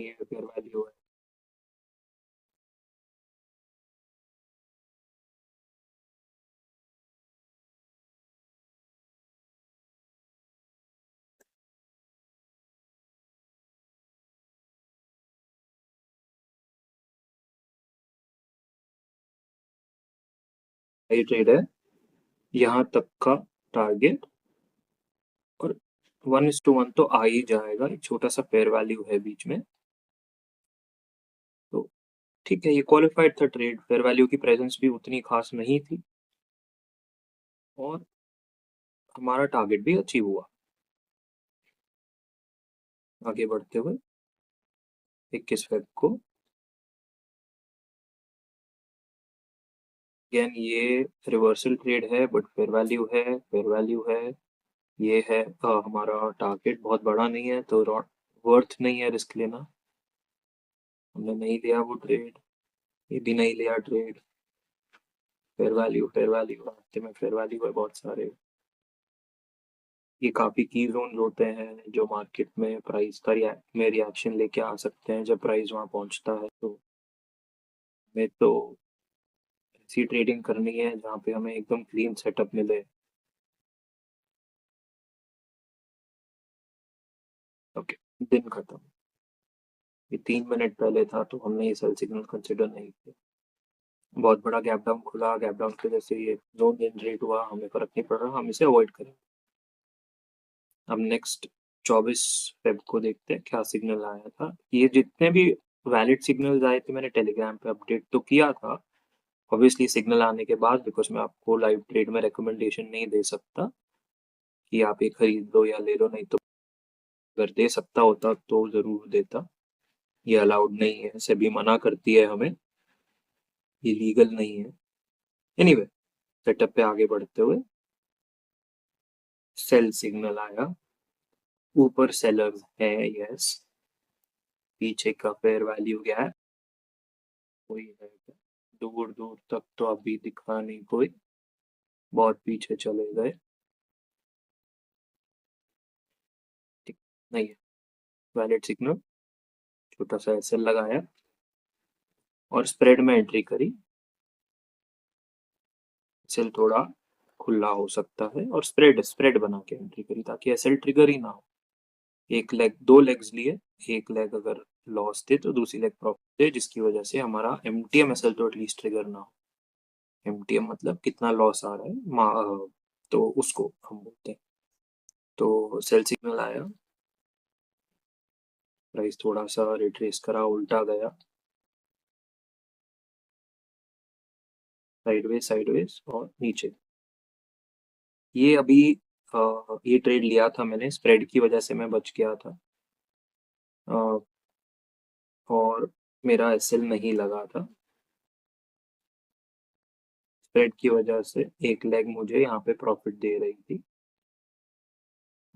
है, फेयर वैल्यू है। ये ट्रेड है, यहाँ तक का टारगेट, और 1:1 तो आ ही जाएगा, एक छोटा सा फेयर वैल्यू है बीच में, तो ठीक है, ये क्वालिफाइड था ट्रेड, फेयर वैल्यू की प्रेजेंस भी उतनी खास नहीं थी, और हमारा टारगेट भी अचीव हुआ। आगे बढ़ते हुए 21 फेब को अगेन ये रिवर्सल ट्रेड है, बट फेयर वैल्यू है, फेयर वैल्यू है, ये है हमारा टारगेट बहुत बड़ा नहीं है, तो वर्थ नहीं है रिस्क लेना, हमने नहीं लिया वो ट्रेड, ये भी नहीं लिया ट्रेड। फेयर वैल्यू रास्ते में फेयर वैल्यू है बहुत सारे। ये काफी की जोन होते हैं जो मार्केट में प्राइस का में रिएक्शन लेके आ सकते हैं, जब प्राइस वहां पहुंचता है, तो हमें तो ऐसी ट्रेडिंग करनी है जहाँ पे हमें एकदम क्लीन सेटअप मिले। ओके, दिन खत्म। ये 3 मिनट पहले था, तो हमने ये सेल सिग्नल कंसिडर नहीं किया। बहुत बड़ा गैप डाउन खुला, गैप डाउन की वजह से ये जोन जनरेट हुआ, हमें फर्क नहीं पड़ रहा, हम इसे अवॉइड करें। अब नेक्स्ट 24 फेब को देखते हैं क्या सिग्नल आया था। ये जितने भी वैलिड सिग्नल्स आए थे मैंने टेलीग्राम पे अपडेट तो किया था, ऑब्वियसली सिग्नल आने के बाद, बिकॉज मैं आपको लाइव ट्रेड में रिकमेंडेशन नहीं दे सकता कि आप ये खरीद लो या ले लो, नहीं तो अगर दे सकता होता तो जरूर देता। ये अलाउड नहीं है, सेबी मना करती है हमें, ये लीगल नहीं है। एनीवे, सेटअप पे आगे बढ़ते हुए सेल सिग्नल आया, ऊपर सेलर्स है, यस, पीछे का फेयर वैल्यू गैप कोई है क्या? दूर दूर तक तो अभी दिखा नहीं कोई, बहुत पीछे चले गए, ठीक नहीं है। वैलिड सिग्नल, छोटा सा एसएल लगाया और स्प्रेड में एंट्री करी। एसएल थोड़ा खुला हो सकता है, और स्प्रेड स्प्रेड बना के एंट्री करी ताकि एसएल ट्रिगर ही ना हो। एक लेग, दो लेग्स लिए, एक लेग अगर लॉस थे तो दूसरी लेग प्रॉफिट थे, जिसकी वजह से हमारा एमटीएम एसएल तो एटलीस्ट ट्रिगर ना हो। एमटीएम मतलब कितना लॉस आ रहा है, तो उसको हम बोलते हैं। तो सेल सिग्नल आया, प्राइस थोड़ा सा रिट्रेस करा, उल्टा गया, साइडवेज साइडवेज और नीचे। ये अभी ये ट्रेड लिया था मैंने, स्प्रेड की वजह से मैं बच गया था, और मेरा एसएल नहीं लगा था। स्प्रेड की वजह से एक लेग मुझे यहाँ पे प्रॉफिट दे रही थी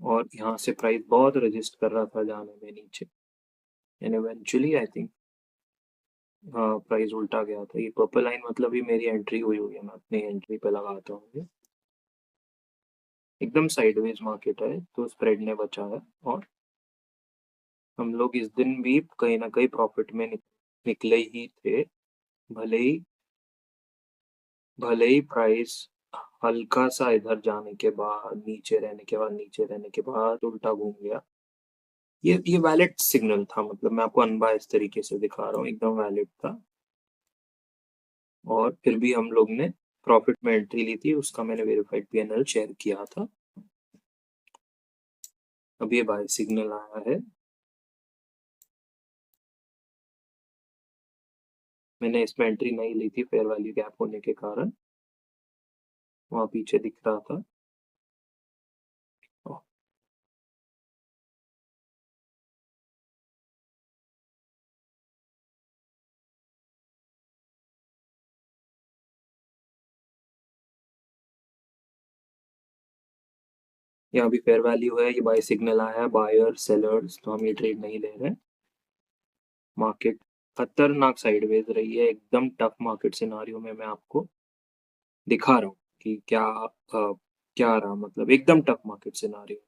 और यहाँ से प्राइस बहुत रजिस्ट कर रहा था जाने में नीचे and eventually I think price उल्टा गया था। ये पर्पल लाइन मतलब ही मेरी एंट्री हुई है, मैं अपनी एंट्री पे लगाता हूँ। एकदम साइडवेज मार्केट है तो स्प्रेड ने बचा है और हम लोग इस दिन भी कहीं ना कहीं प्रॉफिट में निकले ही थे, भले ही प्राइस हल्का सा इधर जाने के बाद नीचे रहने के बाद उल्टा घूम गया। ये वैलिड सिग्नल था, मतलब मैं आपको अनबायस्ड तरीके से दिखा रहा हूँ, एकदम वैलिड था। और फिर भी हम लोग ने प्रॉफिट में एंट्री ली थी, उसका मैंने वेरीफाइड पीएनएल शेयर किया था। अब ये बाय सिग्नल आया है, मैंने इसमें एंट्री नहीं ली थी फेयर वैल्यू गैप होने के कारण, वहां पीछे दिख रहा था। यहाँ भी फेयर वैल्यू है, ये बाय सिग्नल आया है, बायर सेलर्स, तो हम ये ट्रेड नहीं ले रहे। मार्केट खतरनाक साइडवेज रही है, एकदम टफ मार्केट सिनारियो में मैं आपको दिखा रहा हूँ कि क्या रहा, मतलब एकदम टफ मार्केट सिनारियो।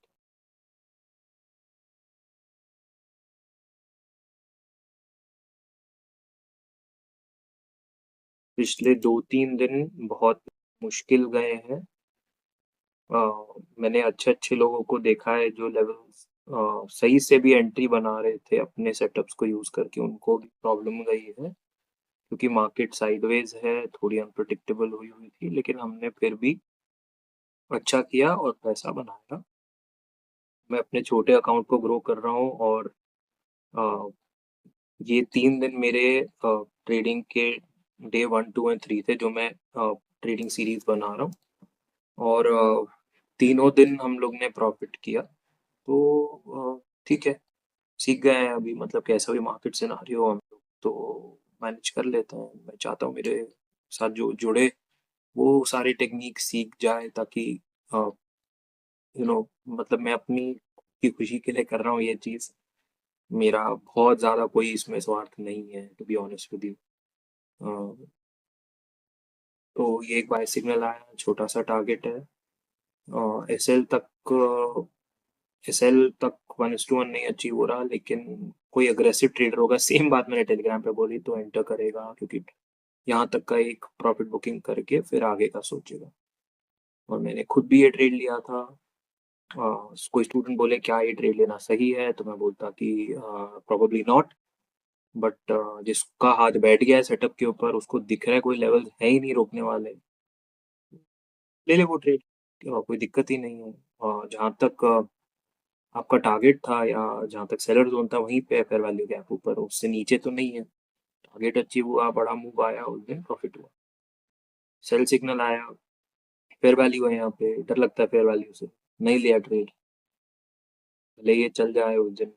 पिछले 2-3 दिन बहुत मुश्किल गए हैं। मैंने अच्छे अच्छे लोगों को देखा है जो लेवल्स सही से भी एंट्री बना रहे थे अपने सेटअप्स को यूज करके, उनको भी प्रॉब्लम गई है क्योंकि मार्केट साइडवेज है, थोड़ी अनप्रडिक्टेबल हुई हुई थी, लेकिन हमने फिर भी अच्छा किया और पैसा बनाया। मैं अपने छोटे अकाउंट को ग्रो कर रहा हूँ और अ, ये 3 दिन मेरे ट्रेडिंग के डे 1, 2 एंड 3 थे जो मैं ट्रेडिंग सीरीज बना रहा हूँ और तीनों दिन हम लोग ने प्रॉफिट किया। तो ठीक है, सीख गए हैं अभी, मतलब कैसा भी मार्केट सिनारियो हम लोग तो मैनेज कर लेते हैं। मैं चाहता हूँ मेरे साथ जो जुड़े वो सारी टेक्निक सीख जाए ताकि यू नो मतलब मैं अपनी की खुशी के लिए कर रहा हूँ ये चीज़, मेरा बहुत ज़्यादा कोई इसमें स्वार्थ नहीं है to be honest with you. तो ये एक बाय सिग्नल आया, छोटा सा टारगेट है, एसएल तक, एसएल तक 1:1 नहीं अचीव हो रहा, लेकिन कोई अग्रेसिव ट्रेडर होगा, सेम बात मैंने टेलीग्राम पे बोली, तो एंटर करेगा क्योंकि यहाँ तक का एक प्रॉफिट बुकिंग करके फिर आगे का सोचेगा। और मैंने खुद भी ये ट्रेड लिया था। कोई स्टूडेंट बोले क्या ये ट्रेड लेना सही है, तो मैं बोलता कि प्रोबेबली नॉट, बट जिसका हाथ बैठ गया है सेटअप के ऊपर, उसको दिख रहा है कोई लेवल है ही नहीं रोकने वाले, ले ले वो ट्रेड, कोई दिक्कत ही नहीं है। जहाँ तक आपका टारगेट था या जहाँ तक सेलर जोन था वहीं पे फेयर वैल्यू गैप ऊपर, उससे नीचे तो नहीं है। टारगेट अचीव हुआ, बड़ा मूव आया, उस दिन प्रॉफिट हुआ। सेल सिग्नल आया, फेयर वैल्यू है, यहाँ पे डर लगता है फेयर वैल्यू से, नहीं लिया ट्रेड, भले ये चल जाए उस दिन,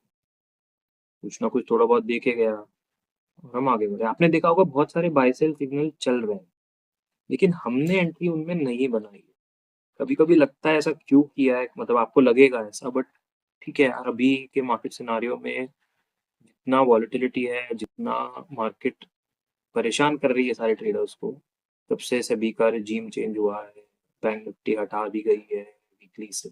कुछ ना कुछ थोड़ा बहुत देखे गया और हम आगे बढ़े। आपने देखा होगा बहुत सारे बाय सेल सिग्नल चल रहे हैं, लेकिन हमने एंट्री उनमें नहीं बनाई। कभी कभी लगता है ऐसा क्यों किया है, मतलब आपको लगेगा ऐसा, बट ठीक है यार, अभी के मार्केट सिनारियो में जितना वॉलिटिलिटी है, जितना मार्केट परेशान कर रही है सारे ट्रेडर्स को, तब से सेबी का रिजीम चेंज हुआ है, बैंक निफ्टी हटा दी गई है वीकली से,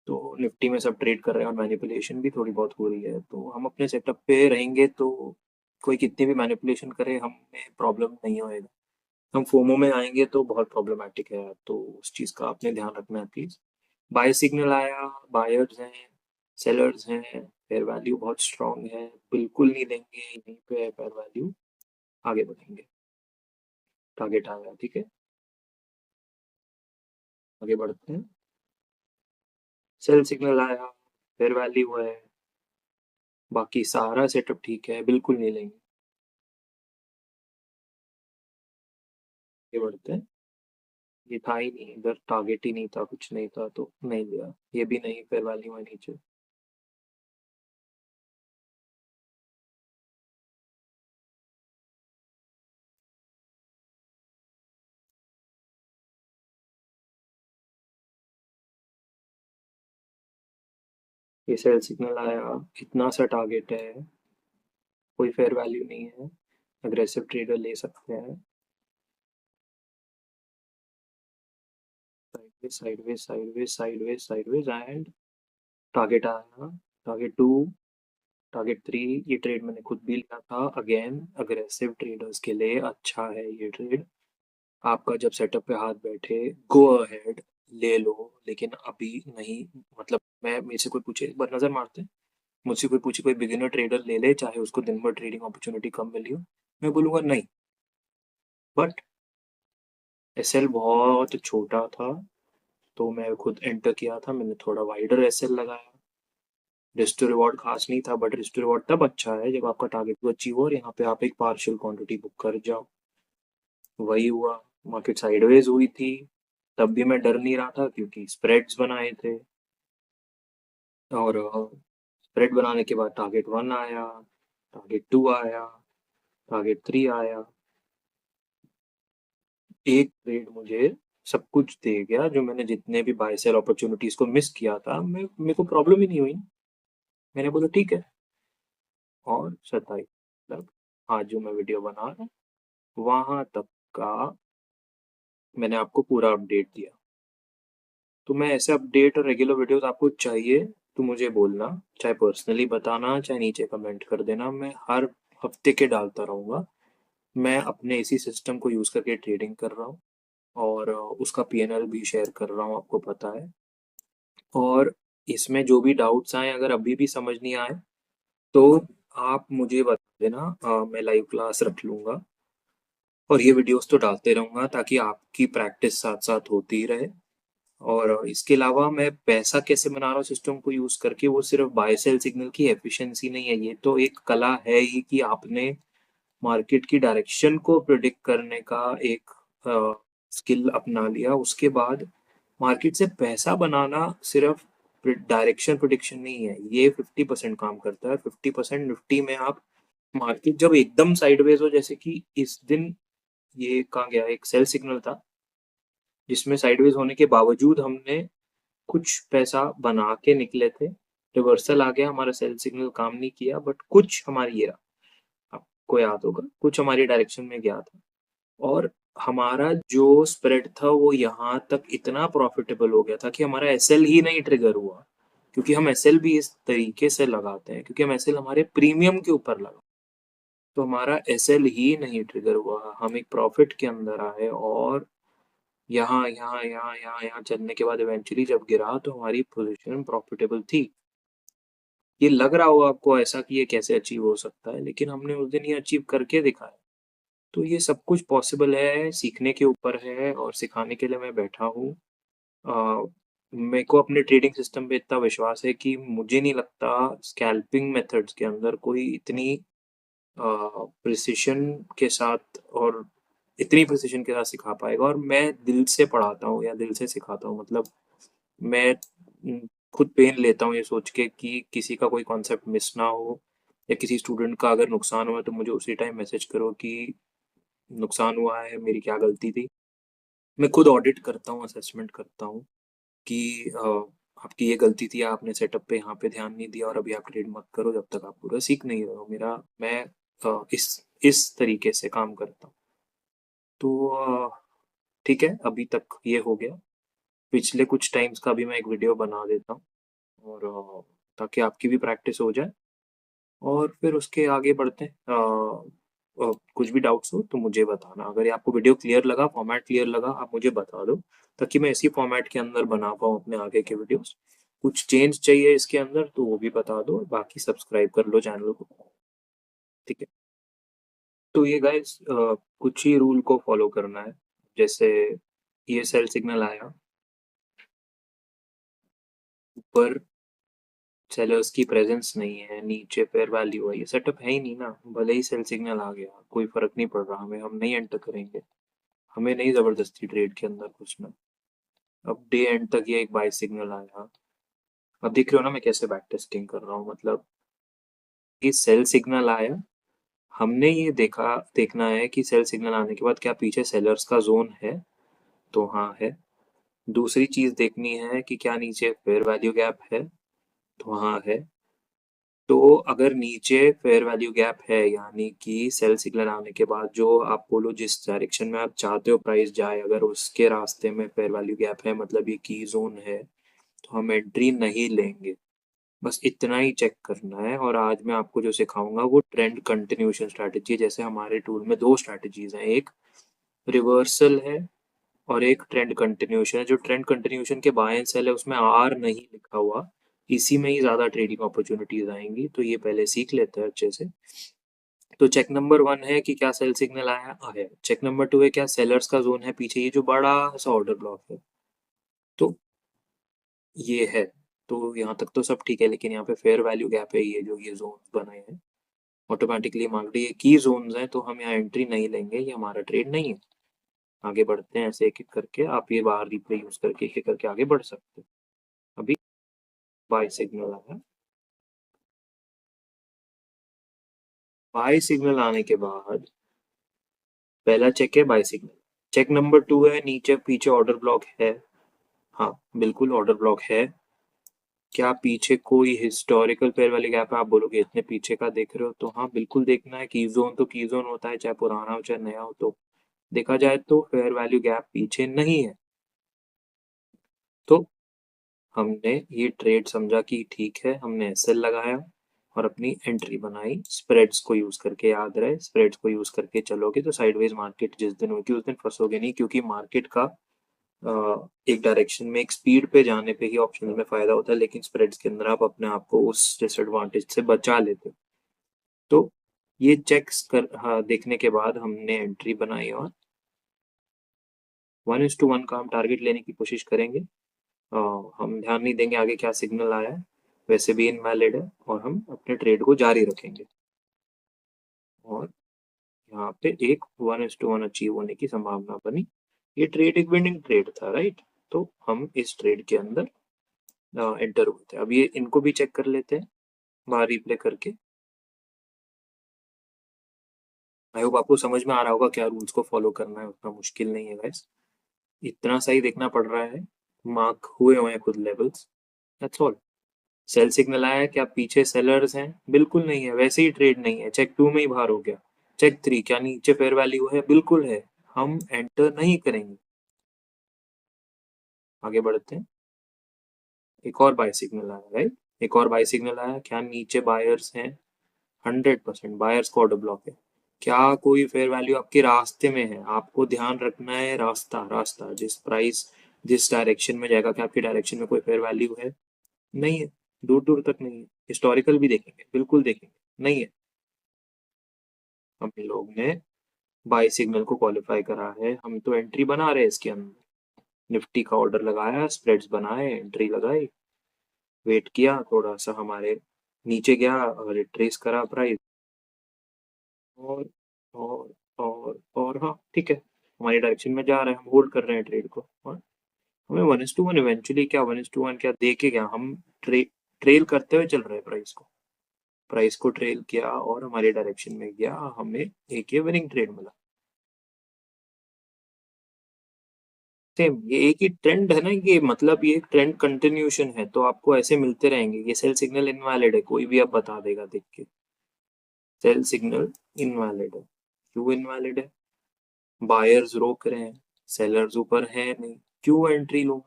तो निफ्टी में सब ट्रेड कर रहे हैं और मैनिपुलेशन भी थोड़ी बहुत हो रही है। तो हम अपने सेटअप पे रहेंगे तो कोई कितनी भी मैनिपुलेशन करे हमें प्रॉब्लम नहीं होएगा। हम फोमो में आएंगे तो बहुत प्रॉब्लमेटिक है, तो उस चीज़ का आपने ध्यान रखना है प्लीज़। बाय सिग्नल आया, बायर्स हैं, सेलर्स हैं, फेयर वैल्यू बहुत स्ट्रांग है, बिल्कुल नहीं देंगे, यहीं पे है फेयर वैल्यू, आगे बढ़ेंगे। टारगेट आया, ठीक है, आगे बढ़ते हैं। सेल सिग्नल आया, फेयर वैल्यू है, बाकी सारा सेटअप ठीक है, बिल्कुल नहीं लेंगे, आगे बढ़ते हैं। ये था ही नहीं, इधर टारगेट ही नहीं था, कुछ नहीं था, तो नहीं लिया, ये भी नहीं, फेयर वैल्यू है नीचे। ये सेल सिग्नल आया, इतना सा टारगेट है, कोई फेयर वैल्यू नहीं है, अग्रेसिव ट्रेडर ले सकते हैं। Sideways sideways sideways sideways and target आया, टारगेट 2, टारगेट 3। ये ट्रेड मैंने खुद भी लिया था। अगेन अग्रेसिव ट्रेडर्स के लिए अच्छा है ये ट्रेड। आपका जब सेटअप पे हाथ बैठे, गो अहेड, ले लो, लेकिन अभी नहीं। मतलब मैं, मेरे से कोई पूछे, एक बार नजर मारते हैं, मुझसे कोई पूछे कोई बिगिनर ट्रेडर ले ले, चाहे उसको दिन भर ट्रेडिंग अपॉर्चुनिटी कम मिली हो, मैं बोलूंगा नहीं। बट एसएल बहुत छोटा था, तो मैं खुद एंटर किया था, मैंने थोड़ा वाइडर एसएल लगाया। रिस्क टू रिवॉर्ड खास नहीं था, बट रिस्क टू रिवॉर्ड तब अच्छा है जब आपका टारगेट को अचीव हो और यहाँ पे आप एक पार्शियल क्वांटिटी बुक कर जाओ। वही हुआ। मार्केट साइडवेज हुई थी, तब भी मैं डर नहीं रहा था क्योंकि स्प्रेड्स बनाए थे। और स्प्रेड बनाने के बाद टारगेट 1 आया, टारगेट 2 आया, टारगेट 3 आया। एक ट्रेड मुझे सब कुछ दे गया, जो मैंने जितने भी बाय सेल अपॉर्चुनिटीज को मिस किया था, मैं, मेरे को प्रॉब्लम ही नहीं हुई। मैंने बोला ठीक है। और 27 तक आज जो मैं वीडियो बना रहा हूँ, वहां तक का मैंने आपको पूरा अपडेट दिया। तो मैं ऐसे अपडेट और रेगुलर वीडियोस आपको चाहिए तो मुझे बोलना, चाहे पर्सनली बताना, चाहे नीचे कमेंट कर देना, मैं हर हफ्ते के डालता रहूँगा। मैं अपने इसी सिस्टम को यूज़ करके ट्रेडिंग कर रहा हूँ, और उसका पीएनएल भी शेयर कर रहा हूँ, आपको पता है। और इसमें जो भी डाउट्स आए, अगर अभी भी समझ नहीं आए, तो आप मुझे बता देना, मैं लाइव क्लास रख लूँगा। और ये वीडियोस तो डालते रहूँगा ताकि आपकी प्रैक्टिस साथ साथ होती ही रहे। और इसके अलावा मैं पैसा कैसे बना रहा हूँ सिस्टम को यूज करके, वो सिर्फ बाय सेल सिग्नल की एफिशिएंसी नहीं है, ये तो एक कला है ही कि आपने मार्केट की डायरेक्शन को प्रिडिक्ट करने का एक स्किल अपना लिया। उसके बाद मार्केट से पैसा बनाना सिर्फ डायरेक्शन प्रिडिक्शन नहीं है, ये 50% काम करता है। 50% निफ्टी में आप, मार्केट जब एकदम साइडवेज हो, जैसे कि इस दिन ये कहाँ गया, एक सेल सिग्नल था जिसमें साइडवेज होने के बावजूद हमने कुछ पैसा बना के निकले थे। रिवर्सल आ गया, हमारा सेल सिग्नल काम नहीं किया, बट कुछ हमारी, ये रहा, आपको याद होगा, कुछ हमारी डायरेक्शन में गया था। और हमारा जो स्प्रेड था वो यहाँ तक इतना प्रॉफिटेबल हो गया था कि हमारा एसएल ही नहीं ट्रिगर हुआ, क्योंकि हम एसएल भी इस तरीके से लगाते हैं, क्योंकि हम एसएल हमारे प्रीमियम के ऊपर लगा, तो हमारा एसएल ही नहीं ट्रिगर हुआ, हम एक प्रॉफिट के अंदर आए। और यहाँ यहाँ यहाँ यहाँ यहाँ चलने के बाद इवेंचुअली जब गिरा तो हमारी पोजीशन प्रॉफिटेबल थी। ये लग रहा होगा आपको ऐसा कि ये कैसे अचीव हो सकता है, लेकिन हमने उस दिन ये अचीव करके दिखाया। तो ये सब कुछ पॉसिबल है, सीखने के ऊपर है, और सिखाने के लिए मैं बैठा हूँ। मेरे को अपने ट्रेडिंग सिस्टम पे इतना विश्वास है कि मुझे नहीं लगता स्कैल्पिंग मेथड्स के अंदर कोई इतनी प्रिसिशन के साथ, और इतनी प्रिसिशन के साथ सिखा पाएगा। और मैं दिल से पढ़ाता हूँ या दिल से सिखाता हूँ, मतलब मैं खुद पेन लेता हूँ ये सोच के कि किसी का कोई कॉन्सेप्ट मिस ना हो, या किसी स्टूडेंट का अगर नुकसान हुआ तो मुझे उसी टाइम मैसेज करो कि नुकसान हुआ है, मेरी क्या गलती थी। मैं खुद ऑडिट करता हूँ, असेसमेंट करता हूँ कि आपकी ये गलती थी, आपने सेटअप पे यहाँ पे ध्यान नहीं दिया, और अभी आप ट्रेड मत करो जब तक आप पूरा सीख नहीं रहे हो। मेरा, मैं इस तरीके से काम करता हूँ। तो ठीक है, अभी तक ये हो गया। पिछले कुछ टाइम्स का भी मैं एक वीडियो बना देता हूँ, और ताकि आपकी भी प्रैक्टिस हो जाए, और फिर उसके आगे बढ़ते हैं। कुछ भी डाउट्स हो तो मुझे बताना। अगर ये आपको वीडियो क्लियर लगा, फॉर्मेट क्लियर लगा, आप मुझे बता दो, ताकि मैं इसी फॉर्मेट के अंदर बना पाऊँ अपने आगे के वीडियोस। कुछ चेंज चाहिए इसके अंदर तो वो भी बता दो, बाकी सब्सक्राइब कर लो चैनल को। ठीक है, तो ये गाइस कुछ ही रूल को फॉलो करना है। जैसे ये सेल सिग्नल आया, ऊपर सेलर्स की प्रेजेंस नहीं है, नीचे फेयर वैल्यू है, ये सेटअप है ही नहीं ना। भले ही सेल सिग्नल आ गया, कोई फर्क नहीं पड़ रहा हमें, हम नहीं एंटर करेंगे, हमें नहीं जबरदस्ती ट्रेड के अंदर घुसना। अब डे एंड तक ये एक बाय सिग्नल आया। अब देख रहे हो ना मैं कैसे बैक टेस्टिंग कर रहा हूँ, मतलब कि सेल सिग्नल आया, हमने ये देखना है कि सेल सिग्नल आने के बाद क्या पीछे सेलर्स का जोन है, तो हाँ है। दूसरी चीज देखनी है कि क्या नीचे फेयर वैल्यू गैप है, तो वहाँ है। तो अगर नीचे फेयर वैल्यू गैप है, यानी कि सेल सिग्नल आने के बाद जो आप बोलो जिस डायरेक्शन में आप चाहते हो प्राइस जाए, अगर उसके रास्ते में फेयर वैल्यू गैप है, मतलब ये की जोन है, तो हम एंट्री नहीं लेंगे। बस इतना ही चेक करना है। और आज मैं आपको जो सिखाऊंगा वो ट्रेंड कंटिन्यूशन स्ट्रैटेजी। जैसे हमारे टूल में दो स्ट्रैटेजीज हैं, एक रिवर्सल है और एक ट्रेंड कंटिन्यूशन है। जो ट्रेंड कंटिन्यूशन के बाय एंड सेल है उसमें आर नहीं लिखा हुआ, इसी में ही ज्यादा ट्रेडिंग अपॉर्चुनिटीज आएंगी। तो ये पहले सीख लेते हैं अच्छे से। तो चेक नंबर 1 है कि क्या सेल सिग्नल आया। चेक नंबर 2 है क्या सेलर्स का जोन है पीछे, ये जो बड़ा सा ऑर्डर ब्लॉक है। तो ये है। तो यहाँ तक तो सब ठीक है, लेकिन यहाँ पे फेयर वैल्यू गैप है, ये जो ये जोन बनाए हैं ऑटोमेटिकली मार्केट, ये की जोन्स हैं, तो हम यहाँ एंट्री नहीं लेंगे, ये हमारा ट्रेड नहीं है। आगे बढ़ते हैं ऐसे एक एक करके। आप ये बाहर रिप्ले यूज करके एक एक करके आगे बढ़ सकते हो। अभी बाय सिग्नल आया। बाय सिग्नल आने के बाद पहला चेक है बाय सिग्नल। चेक नंबर 2 है नीचे पीछे ऑर्डर ब्लॉक है। हाँ बिल्कुल ऑर्डर ब्लॉक है। क्या पीछे कोई हिस्टोरिकल फेयर वैल्यू गैप है? आप बोलोगे इतने पीछे का देख रहे हो, तो हाँ बिल्कुल देखना है। की जोन तो की जोन होता है, चाहे पुराना हो चाहे नया हो। तो देखा जाए तो फेयर वैल्यू गैप पीछे नहीं है। तो हमने ये ट्रेड समझा कि ठीक है, हमने एसएल लगाया और अपनी एंट्री बनाई स्प्रेड्स को यूज करके। याद रहे स्प्रेड्स को यूज करके चलोगे तो साइडवेज मार्केट जिस दिन होगी उस दिन फंसोगे नहीं, क्योंकि मार्केट का एक डायरेक्शन में एक स्पीड पे जाने पे ही ऑप्शन में फायदा होता है, लेकिन स्प्रेड्स के अंदर आप अपने आप को उस डिसएडवांटेज से बचा लेते हो। तो ये चेक्स कर देखने के बाद हमने एंट्री बनाई और 1:1 का हम टारगेट लेने की कोशिश करेंगे। हम ध्यान नहीं देंगे आगे क्या सिग्नल आया है, वैसे भी इनवैलिड है, और हम अपने ट्रेड को जारी रखेंगे। और यहाँ पे एक 1:1 अचीव होने की संभावना बनी। ये ट्रेड एक विनिंग ट्रेड था, राइट। तो हम इस ट्रेड के अंदर एंटर हुए थे। अब ये इनको भी चेक कर लेते हैं बाहर रिप्ले करके। आई होप आपको समझ में आ रहा होगा क्या रूल्स को फॉलो करना है, उतना मुश्किल नहीं है गाइस। इतना सही देखना पड़ रहा है, मार्क हुए हुए हैं खुद levels, that's all. Sell signal आया है, क्या पीछे सेलर्स हैं? बिल्कुल नहीं है, वैसे ही ट्रेड नहीं है। चेक 2 में ही बाहर हो गया। चेक 3 क्या नीचे फेयर वैल्यू है? बिल्कुल है, हम एंटर नहीं करेंगे। आगे बढ़ते हैं। एक और बाय सिग्नल आया, राइट। एक और बाय सिग्नल आया, क्या नीचे बायर्स हैं? 100% बायर्स का ऑर्डर ब्लॉक है। क्या कोई फेयर वैल्यू आपके रास्ते में है? आपको ध्यान रखना है रास्ता, रास्ता जिस प्राइस जिस डायरेक्शन में जाएगा, क्या आपकी डायरेक्शन में कोई फेयर वैल्यू है? नहीं है, दूर दूर तक नहीं है। हिस्टोरिकल भी देखेंगे, बिल्कुल देखेंगे, नहीं है। हम लोग ने बाय सिग्नल को क्वालिफाई करा है, हम तो एंट्री बना रहे हैं इसके अंदर। निफ्टी का ऑर्डर लगाया, स्प्रेड्स बनाए, एंट्री लगाई, वेट किया थोड़ा सा, हमारे नीचे गया और ट्रेस करा प्राइस, और और हाँ ठीक है, हमारी डायरेक्शन में जा रहे हैं, हम होल्ड कर रहे हैं ट्रेड को। और हमें 1:1 इवेंचुअली क्या 1:1 क्या देके क्या हम ट्रेल करते हुए चल रहे हैं प्राइस को ट्रेल किया और हमारे डायरेक्शन में गया, हमें एक ये विनिंग ट्रेड मिला। सेम ये एक ही ट्रेंड है ना, ये मतलब ये एक ट्रेंड कंटिन्यूशन है, तो आपको ऐसे मिलते रहेंगे। ये सेल सिग्नल इनवैलिड है, कोई भी अब बता देगा देख के। सेल सिग्नल इनवैलिड है। क्यों इनवैलिड है? बायर्स रोक रहे हैं, सेलर्स ऊपर है नहीं, क्यों एंट्री लो?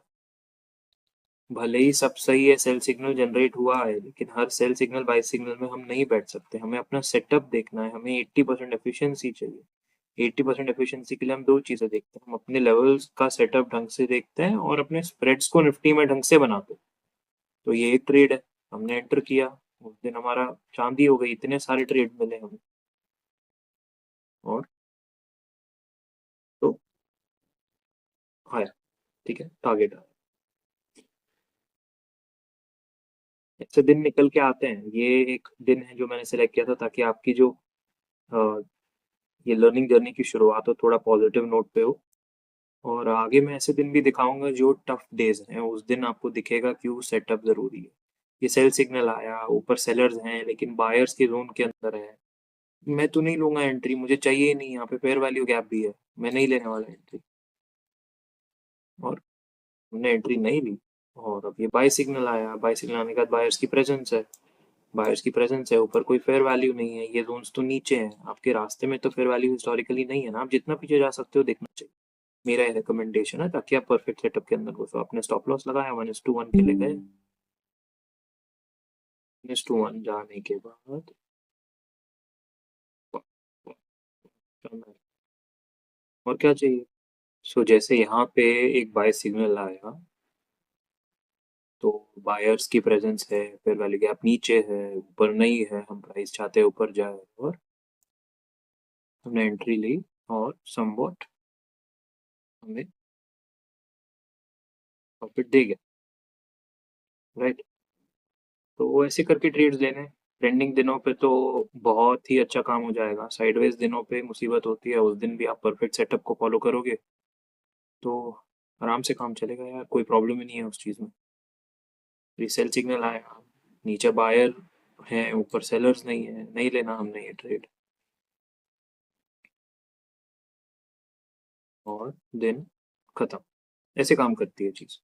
भले ही सब सही है, सेल सिग्नल जनरेट हुआ है, लेकिन हर सेल सिग्नल बाय सिग्नल में हम नहीं बैठ सकते। हमें अपना सेटअप देखना है, हमें 80% एफिशिएंसी चाहिए। 80% एफिशिएंसी के लिए हम दो चीजें देखते हैं, हम अपने लेवल्स का सेटअप ढंग से देखते हैं और अपने स्प्रेड्स को निफ्टी में ढंग से बनाते हैं। तो ये एक ट्रेड है, हमने एंटर किया, उस दिन हमारा चांदी हो गई, इतने सारे ट्रेड मिले हमें। और तो आया, ठीक है, टारगेट आया। ऐसे दिन निकल के आते हैं, ये एक दिन है जो मैंने सिलेक्ट किया था ताकि आपकी जो अ, ये लर्निंग जर्नी की शुरुआत हो, थोड़ा पॉजिटिव नोट पे हो। और आगे मैं ऐसे दिन भी दिखाऊंगा जो टफ डेज हैं, उस दिन आपको दिखेगा क्यों सेटअप जरूरी है। ये सेल सिग्नल आया, ऊपर सेलर्स हैं लेकिन बायर्स के जोन के अंदर है, मैं तो नहीं लूंगा एंट्री, मुझे चाहिए ही नहीं। यहाँ पे फेयर वैल्यू गैप भी है, मैं नहीं लेने वाला एंट्री। और हमने एंट्री नहीं ली और अब ये बाय सिग्नल आया, बाय सिग्नल आने के बाद बायर्स की प्रेजेंस है, बायर्स की प्रेजेंस है, ऊपर कोई फेयर वैल्यू नहीं है, ये जोन्स तो नीचे हैं, आपके रास्ते में तो फेयर वैल्यू हिस्टोरिकली नहीं है ना, आप जितना पीछे जा सकते हो देखना चाहिए, मेरा ये रिकमेंडेशन है, ताकि आप परफेक्ट सेटअप के अंदर घुसो। आपने स्टॉप लॉस लगाया 1:1 के लिए गए, 1:1 जाने के बाद और क्या चाहिए। सो जैसे यहाँ पे एक बाय सिग्नल आया, तो बायर्स की प्रेजेंस है, फेयर वैल्यू गैप नीचे है, ऊपर नहीं है, हम प्राइस चाहते हैं ऊपर जाए, और हमने एंट्री ली और समवॉट हमें प्रॉफिट दे गया, राइट। तो ऐसे करके ट्रेड्स लेने, ट्रेंडिंग दिनों पे तो बहुत ही अच्छा काम हो जाएगा, साइडवेज दिनों पे मुसीबत होती है, उस दिन भी आप परफेक्ट सेटअप को फॉलो करोगे तो आराम से काम चलेगा यार, कोई प्रॉब्लम ही नहीं है उस चीज़ में। रीसेल सिग्नल आया, नीचे बायर है, ऊपर सेलर्स नहीं है, नहीं लेना हमने ये ट्रेड, और दिन खत्म। ऐसे काम करती है चीज़।